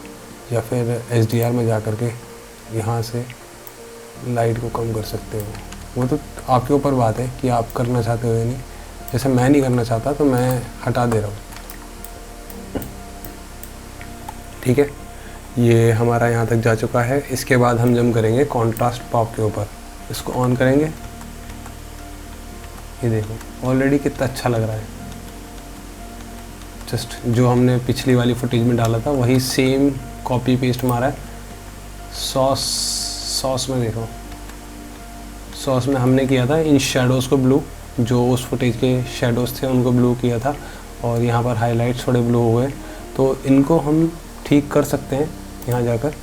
या फिर HDR में जा कर के यहाँ से लाइट को कम कर सकते हो। वो तो आपके ऊपर बात है कि आप करना चाहते हो या नहीं। जैसे मैं नहीं करना चाहता तो मैं हटा दे रहा हूँ। ठीक है, ये हमारा यहाँ तक जा चुका है। इसके बाद हम जम करेंगे कॉन्ट्रास्ट पॉप के ऊपर। इसको ऑन करेंगे, ये देखो ऑलरेडी कितना अच्छा लग रहा है। जस्ट जो हमने पिछली वाली फुटेज में डाला था वही सेम कॉपी पेस्ट मारा है। सॉस में देखो, सॉस में हमने किया था इन शेडोज़ को ब्लू, जो उस फुटेज के शेडोज़ थे उनको ब्लू किया था, और यहाँ पर हाइलाइट्स थोड़े ब्लू हो गए, तो इनको हम ठीक कर सकते हैं यहाँ जाकर।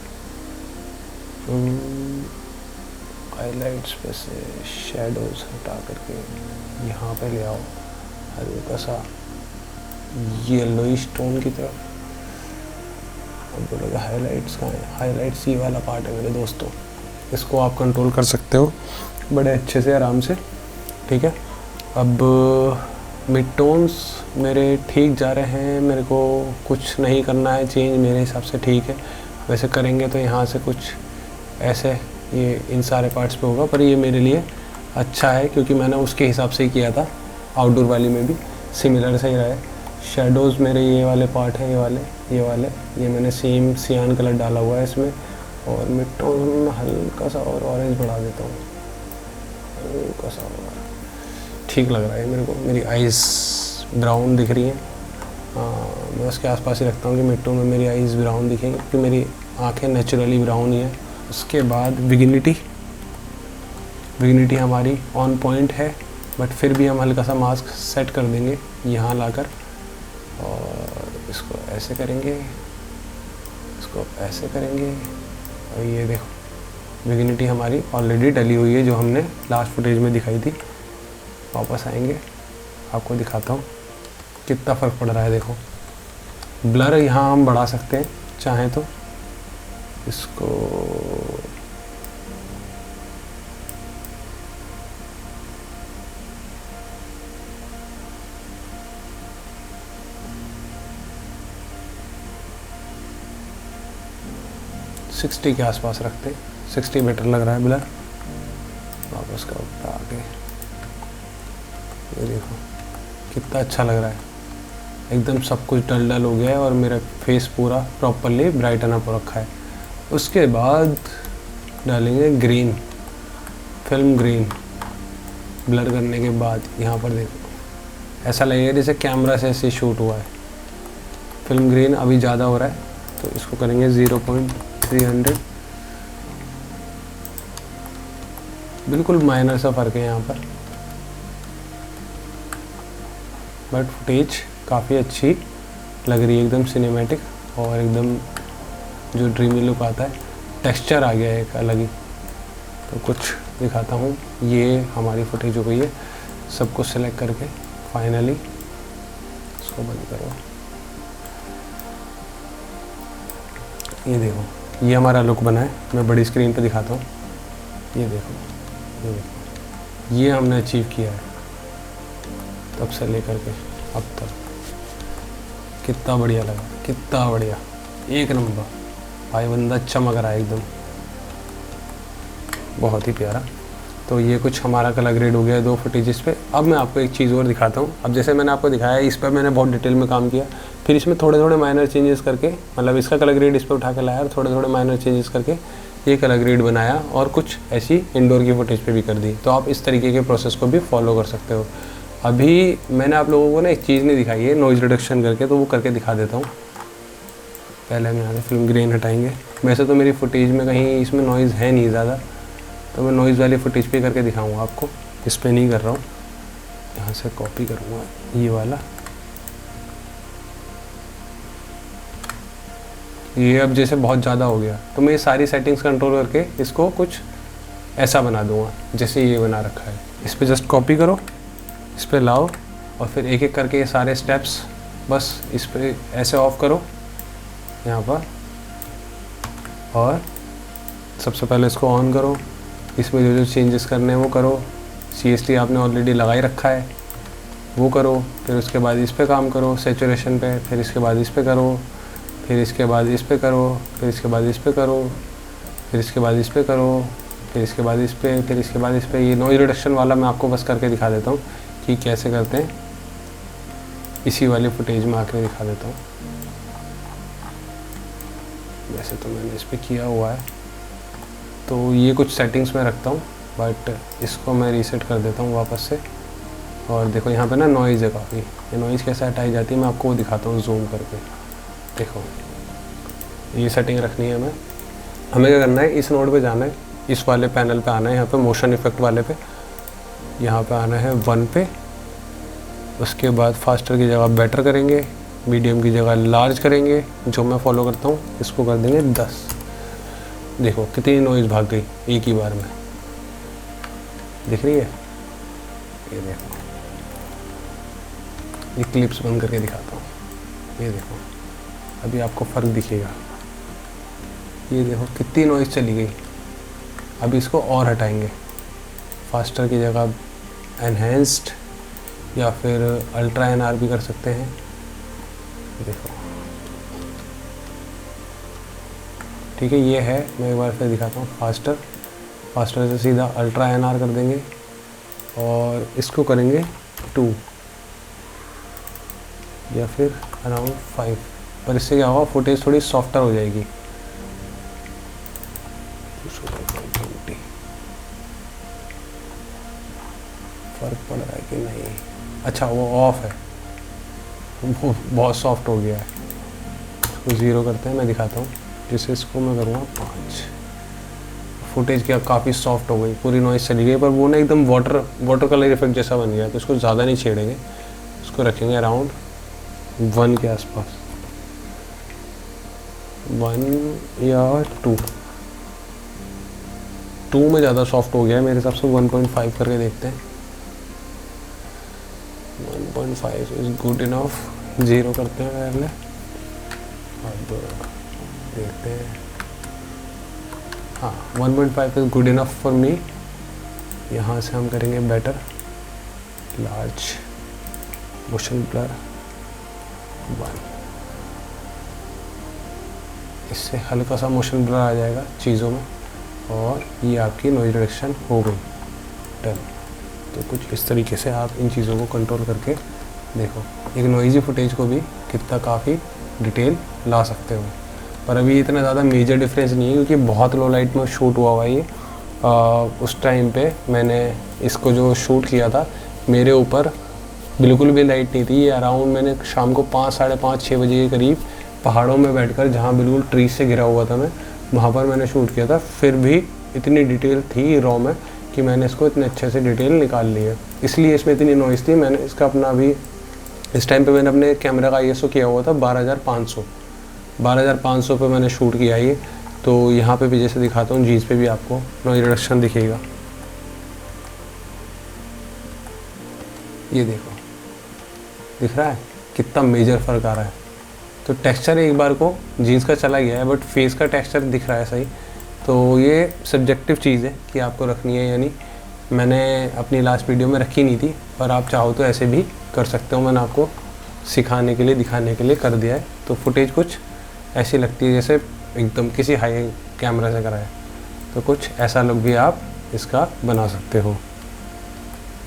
हाइलाइट्स पे से शेडोज़ हटा करके यहाँ पे ले आओ हल्का सा येलोइश टोन की तरफ। अब बोलोगे हाइलाइट्स कहाँ है? हाइलाइट्स ये वाला पार्ट है मेरे दोस्तों, इसको आप कंट्रोल कर सकते हो बड़े अच्छे से आराम से। ठीक है, अब मिड टोन्स मेरे ठीक जा रहे हैं, मेरे को कुछ नहीं करना है चेंज, मेरे हिसाब से ठीक है। वैसे करेंगे तो यहाँ से कुछ ऐसे ये इन सारे पार्ट्स पे होगा, पर ये मेरे लिए अच्छा है क्योंकि मैंने उसके हिसाब से ही किया था। आउटडोर वाली में भी सिमिलर सही रहा है। शेडोज़ मेरे ये वाले पार्ट हैं, ये वाले ये मैंने सेम सियान कलर डाला हुआ है इसमें, और मिड टोन में हल्का सा और ऑरेंज बढ़ा देता हूँ, हल्का सा और ठीक लग रहा है मेरे को। मेरी आइज़ ब्राउन दिख रही हैं मैं उसके आसपास ही रखता हूँ कि मिड टोन में मेरी आईज़ ब्राउन दिखेंगी, क्योंकि मेरी आंखें नेचुरली ब्राउन ही है। उसके बाद विगिनिटी हमारी ऑन पॉइंट है, बट फिर भी हम हल्का सा मास्क सेट कर देंगे यहाँ लाकर, और इसको ऐसे करेंगे, इसको ऐसे करेंगे, और ये देखो विगिनिटी हमारी ऑलरेडी डली हुई है जो हमने लास्ट फुटेज में दिखाई थी। वापस आएंगे, आपको दिखाता हूँ कितना फ़र्क पड़ रहा है। देखो ब्लर यहाँ हम बढ़ा सकते हैं चाहें तो, इसको सिक्सटी के आसपास रखते हैं, 60 बेटर लग रहा है ब्लर। वापस का उठा आगे, ये देखो कितना अच्छा लग रहा है, एकदम सब कुछ डल डल हो गया है और मेरा फेस पूरा प्रॉपरली ब्राइटन अप हो रखा है। उसके बाद डालेंगे ग्रीन, फिल्म ग्रीन। ब्लर करने के बाद यहाँ पर देखो ऐसा लगेगा जैसे कैमरा से ऐसे शूट हुआ है। फिल्म ग्रीन अभी ज़्यादा हो रहा है तो इसको करेंगे 0.300, बिल्कुल माइनर सा फ़र्क है यहाँ पर, बट फुटेज काफ़ी अच्छी लग रही है, एकदम सिनेमैटिक और एकदम जो ड्रीमी लुक आता है, टेक्सचर आ गया है एक अलग ही। तो कुछ दिखाता हूँ, ये हमारी फुटेज हो गई है। सबको सिलेक्ट करके फाइनली इसको बंद करो। ये देखो ये हमारा लुक बना है, मैं बड़ी स्क्रीन पे दिखाता हूँ। ये देखो, ये हमने अचीव किया है तब से लेकर के अब तक। कितना बढ़िया लगा, कितना बढ़िया, एक नंबर भाई, बंदा चमक रहा है एकदम, बहुत ही प्यारा। तो ये कुछ हमारा कलर ग्रेड हो गया 2 फुटेजेस पे। अब मैं आपको एक चीज़ और दिखाता हूँ। अब जैसे मैंने आपको दिखाया इस पर मैंने बहुत डिटेल में काम किया, फिर इसमें थोड़े थोड़े माइनर चेंजेस करके, मतलब इसका कलर ग्रेड इस पर उठा के लाया और थोड़े थोड़े माइनर चेंजेस करके ये कलर ग्रेड बनाया, और कुछ ऐसी इंडोर की फुटेज पे भी कर दी। तो आप इस तरीके के प्रोसेस को भी फॉलो कर सकते हो। अभी मैंने आप लोगों को ना एक चीज़ नहीं दिखाई है नॉइज़ रिडक्शन करके, तो वो करके दिखा देता हूँ। पहले हम यहाँ से फिल्म ग्रीन हटाएंगे। वैसे तो मेरी फुटेज में कहीं इसमें नॉइज़ है नहीं ज़्यादा, तो मैं नॉइज़ वाली फुटेज पे करके दिखाऊंगा आपको, इस पर नहीं कर रहा हूँ। यहाँ से कॉपी करूँगा ये वाला, ये अब जैसे बहुत ज़्यादा हो गया तो मैं ये सारी सेटिंग्स कंट्रोल करके इसको कुछ ऐसा बना दूँगा जैसे ये बना रखा है। इस पर जस्ट कॉपी करो, इस पर लाओ, और फिर एक एक करके ये सारे स्टेप्स बस इस पर ऐसे ऑफ करो यहाँ पर, और सबसे पहले इसको ऑन करो। इसमें जो जो चेंजेस करने हैं वो करो। CST आपने ऑलरेडी लगा ही रखा है, वो करो। फिर उसके बाद इस पे काम करो सैचुरेशन पे, फिर इसके बाद इस पे करो, फिर इसके बाद इस पे करो, फिर इसके बाद इस पे करो, फिर इसके बाद इस पे करो, फिर इसके बाद इस पे, फिर इसके बाद इस पे। ये नॉइज़ रिडक्शन वाला मैं आपको बस करके दिखा देता हूँ कि कैसे करते हैं, इसी वाली फुटेज में आके दिखा देता हूँ। वैसे तो मैंने इस पर किया हुआ है, तो ये कुछ सेटिंग्स में रखता हूँ, बट इसको मैं रीसेट कर देता हूँ वापस से। और देखो यहाँ पे ना नॉइज़ है काफ़ी, ये नॉइज़ कैसे हटाई जाती है मैं आपको वो दिखाता हूँ जूम करके। देखो ये सेटिंग रखनी है हमें क्या करना है, इस नोड पे जाना है, इस वाले पैनल पे आना है, यहाँ पे मोशन इफेक्ट वाले पे, यहाँ पे आना है 1 पे। उसके बाद फास्टर की जगह बेटर करेंगे, मीडियम की जगह लार्ज करेंगे, जो मैं फॉलो करता हूँ। इसको कर देंगे 10। देखो कितनी नॉइज़ भाग गई एक ही बार में, दिख रही है? ये देखो, ये क्लिप्स बंद करके दिखाता हूँ। ये देखो अभी आपको फ़र्क दिखेगा, ये देखो कितनी नॉइज़ चली गई। अभी इसको और हटाएंगे, फास्टर की जगह एनहेंस्ड या फिर अल्ट्रा NR भी कर सकते हैं। देखो ठीक है, ये है। मैं एक बार फिर दिखाता हूँ। फास्टर से सीधा अल्ट्रा NR कर देंगे और इसको करेंगे 2 या फिर अराउंड 5। पर इससे क्या होगा, फुटेज थोड़ी सॉफ्टर हो जाएगी। फ़र्क पड़ रहा है कि नहीं? अच्छा वो ऑफ है, वो बहुत सॉफ्ट हो गया है। इसको 0 करते हैं, मैं दिखाता हूँ। जैसे इसको मैं करूँगा 5, फुटेज क्या काफ़ी सॉफ्ट हो गई, पूरी नॉइस चली गई, पर वो ना एकदम वाटर कलर इफेक्ट जैसा बन गया। तो इसको ज़्यादा नहीं छेड़ेंगे, इसको रखेंगे अराउंड 1 के आसपास, 1 या 2 में ज़्यादा सॉफ्ट हो गया है मेरे हिसाब से। 1.5 करके देखते हैं। 1.5 इज़ गुड इनफ। 0 करते हैं पहले, अब देखते हैं। हाँ, 1.5 is good enough for me. यहाँ से हम करेंगे बेटर, लार्ज मोशन ब्लर 1। इससे हल्का सा मोशन ब्लर आ जाएगा चीज़ों में, और ये आपकी नॉइज़ रिडक्शन हो गई। डन। तो कुछ इस तरीके से आप इन चीज़ों को कंट्रोल करके देखो, एक नॉइज़ी फुटेज को भी कितना काफ़ी डिटेल ला सकते हो। पर अभी इतना ज़्यादा मेजर डिफरेंस नहीं है, क्योंकि बहुत लो लाइट में शूट हुआ ये। उस टाइम पे मैंने इसको जो शूट किया था, मेरे ऊपर बिल्कुल भी लाइट नहीं थी। ये अराउंड मैंने शाम को 5, साढ़े 5, 6 बजे के करीब पहाड़ों में बैठकर, जहाँ बिल्कुल ट्रीज से घिरा हुआ था मैं, वहाँ पर मैंने शूट किया था। फिर भी इतनी डिटेल थी रॉ में कि मैंने इसको इतने अच्छे से डिटेल निकाल ली है। इसलिए इसमें इतनी नॉइज़ थी। मैंने इसका अपना अभी इस टाइम पे मैंने अपने कैमरा का ISO किया हुआ था 12,500 पे मैंने शूट किया ये। तो यहाँ पे भी जैसे दिखाता हूँ, जीन्स पे भी आपको नॉइज़ रिडक्शन दिखेगा। ये देखो, दिख रहा है कितना मेजर फ़र्क आ रहा है। तो टेक्सचर एक बार को जीन्स का चला गया है, बट फेस का टेक्सचर दिख रहा है सही। तो ये सब्जेक्टिव चीज़ है कि आपको रखनी है या नहीं। मैंने अपनी लास्ट वीडियो में रखी नहीं थी, पर आप चाहो तो ऐसे भी कर सकते हो। मैंने आपको सिखाने के लिए, दिखाने के लिए कर दिया है। तो फुटेज कुछ ऐसी लगती है जैसे एकदम किसी हाई कैमरा से करा है। तो कुछ ऐसा लुक भी आप इसका बना सकते हो।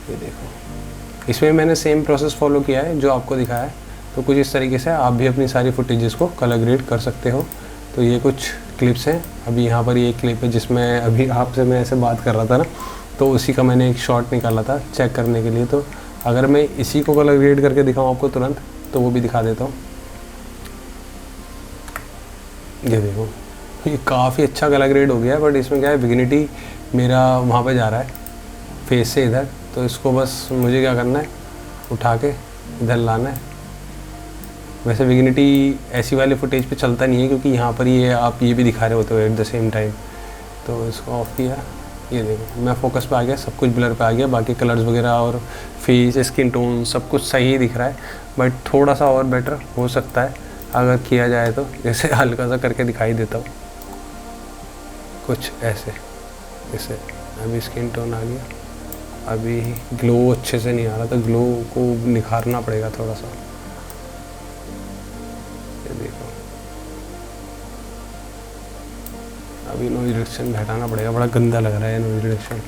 ये देखो, इसमें मैंने सेम प्रोसेस फॉलो किया है जो आपको दिखाया है। तो कुछ इस तरीके से आप भी अपनी सारी फुटेजेस को कलर ग्रेड कर सकते हो। तो ये कुछ क्लिप्स हैं। अभी यहाँ पर ये क्लिप है जिसमें अभी आपसे मैं ऐसे बात कर रहा था ना, तो उसी का मैंने एक शॉट निकाला था चेक करने के लिए। तो अगर मैं इसी को कलर ग्रेड करके दिखाऊँ आपको तुरंत, तो वो भी दिखा देता हूँ। ये देखो, ये काफ़ी अच्छा कलर ग्रेड हो गया है। बट इसमें क्या है, विग्निटी मेरा वहाँ पे जा रहा है फेस से इधर। तो इसको बस मुझे क्या करना है, उठा के इधर लाना है। वैसे विग्निटी ऐसी वाले फुटेज पे चलता नहीं है, क्योंकि यहाँ पर ये आप ये भी दिखा रहे होते हो एट द सेम टाइम। तो इसको ऑफ किया, ये देखो मैं फोकस पे आ गया, सब कुछ ब्लर पे आ गया। बाकी कलर्स वगैरह और फेस, स्किन टोन सब कुछ सही दिख रहा है। बट थोड़ा सा और बेटर हो सकता है अगर किया जाए तो। जैसे हल्का सा करके दिखाई देता हूँ कुछ ऐसे। जैसे अभी स्किन टोन आ गया, अभी ग्लो अच्छे से नहीं आ रहा, तो ग्लो को निखारना पड़ेगा थोड़ा सा। ये देखो, अभी नॉइज़ रिडक्शन हटाना पड़ेगा, बड़ा गंदा लग रहा है नॉइज़ रिडक्शन।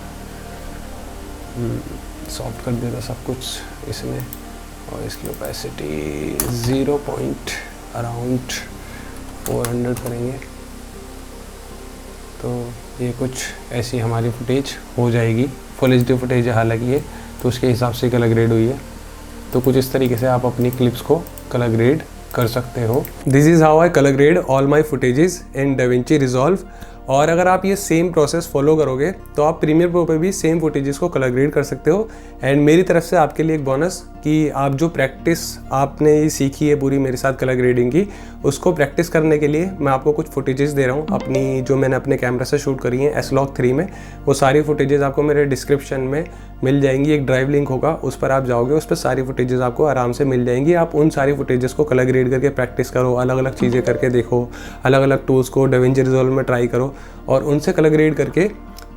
सॉफ्ट कर देता सब कुछ इसने। और इसकी ओपेसिटी 0 अराउंड 400 करेंगे। तो ये कुछ ऐसी हमारी फुटेज हो जाएगी। फुल HD फुटेज है हालांकि ये, तो उसके हिसाब से कलर ग्रेड हुई है। तो कुछ इस तरीके से आप अपनी क्लिप्स को कलर ग्रेड कर सकते हो। This is how I colour grade all my footages in DaVinci Resolve। और अगर आप ये सेम प्रोसेस फॉलो करोगे तो आप प्रीमियर प्रो पे भी सेम फुटेजेस को कलर ग्रेड कर सकते हो। एंड मेरी तरफ से आपके लिए एक बोनस कि आप जो प्रैक्टिस आपने सीखी है पूरी मेरे साथ कलर ग्रेडिंग की, उसको प्रैक्टिस करने के लिए मैं आपको कुछ फुटेजेस दे रहा हूँ अपनी, जो मैंने अपने कैमरा से शूट करी हैं S-Log3 में। वो सारी फुटेजेस आपको मेरे डिस्क्रिप्शन में मिल जाएंगी। एक ड्राइव लिंक होगा, उस पर आप जाओगे, उस पर सारी फुटेजेस आपको आराम से मिल जाएंगी। आप उन सारी फुटेजेस को कलर ग्रेड करके प्रैक्टिस करो, अलग अलग चीज़ें करके देखो, अलग अलग टूल्स को DaVinci Resolve में ट्राई करो, और उनसे कलर ग्रेड करके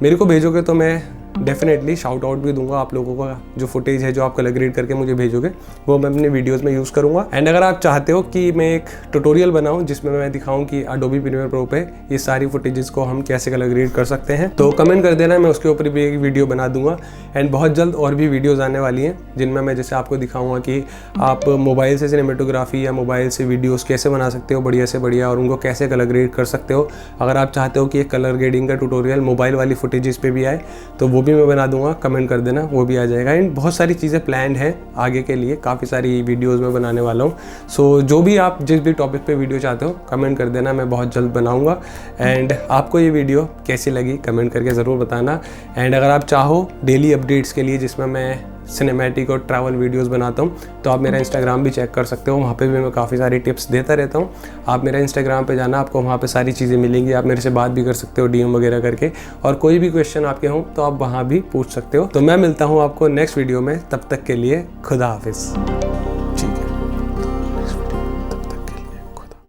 मेरे को भेजोगे तो मैं डेफिनेटली शाउट आउट भी दूंगा आप लोगों का। जो फुटेज है जो आप कलर ग्रेड करके मुझे भेजोगे वो मैं अपने वीडियोस में यूज़ करूंगा। एंड अगर आप चाहते हो कि मैं एक ट्यूटोरियल बनाऊं जिसमें मैं दिखाऊं कि Adobe Premiere Pro पे ये सारी फुटेजेस को हम कैसे कलर ग्रेड कर सकते हैं, तो कमेंट कर देना, मैं उसके ऊपर भी एक वीडियो बना दूंगा। एंड बहुत जल्द और भी वीडियोज़ आने वाली हैं जिनमें मैं जैसे आपको दिखाऊँगा कि आप मोबाइल से सिनेमेटोग्राफी या मोबाइल से वीडियोज़ कैसे बना सकते हो बढ़िया से बढ़िया, और उनको कैसे कलर ग्रेड कर सकते हो। अगर आप चाहते हो कि एक कलर ग्रेडिंग का ट्यूटोरियल मोबाइल वाली फुटेजेस पे भी आए तो वो भी मैं बना दूंगा, कमेंट कर देना, वो भी आ जाएगा। एंड बहुत सारी चीज़ें प्लान्ड हैं आगे के लिए, काफ़ी सारी वीडियोज़ में बनाने वाला हूँ। सो जो भी आप जिस भी टॉपिक पे वीडियो चाहते हो कमेंट कर देना, मैं बहुत जल्द बनाऊँगा। एंड आपको ये वीडियो कैसी लगी कमेंट करके ज़रूर बताना। एंड अगर आप चाहो डेली अपडेट्स के लिए जिसमें मैं सिनेमैटिक और ट्रैवल वीडियोस बनाता हूँ, तो आप मेरा इंस्टाग्राम भी चेक कर सकते हो, वहाँ पे भी मैं काफ़ी सारी टिप्स देता रहता हूँ। आप मेरा इंस्टाग्राम पे जाना, आपको वहाँ पे सारी चीज़ें मिलेंगी, आप मेरे से बात भी कर सकते हो DM वगैरह करके, और कोई भी क्वेश्चन आपके हों तो आप वहाँ भी पूछ सकते हो। तो मैं मिलता हूँ आपको नेक्स्ट वीडियो में, तब तक के लिए खुदा हाफिज़।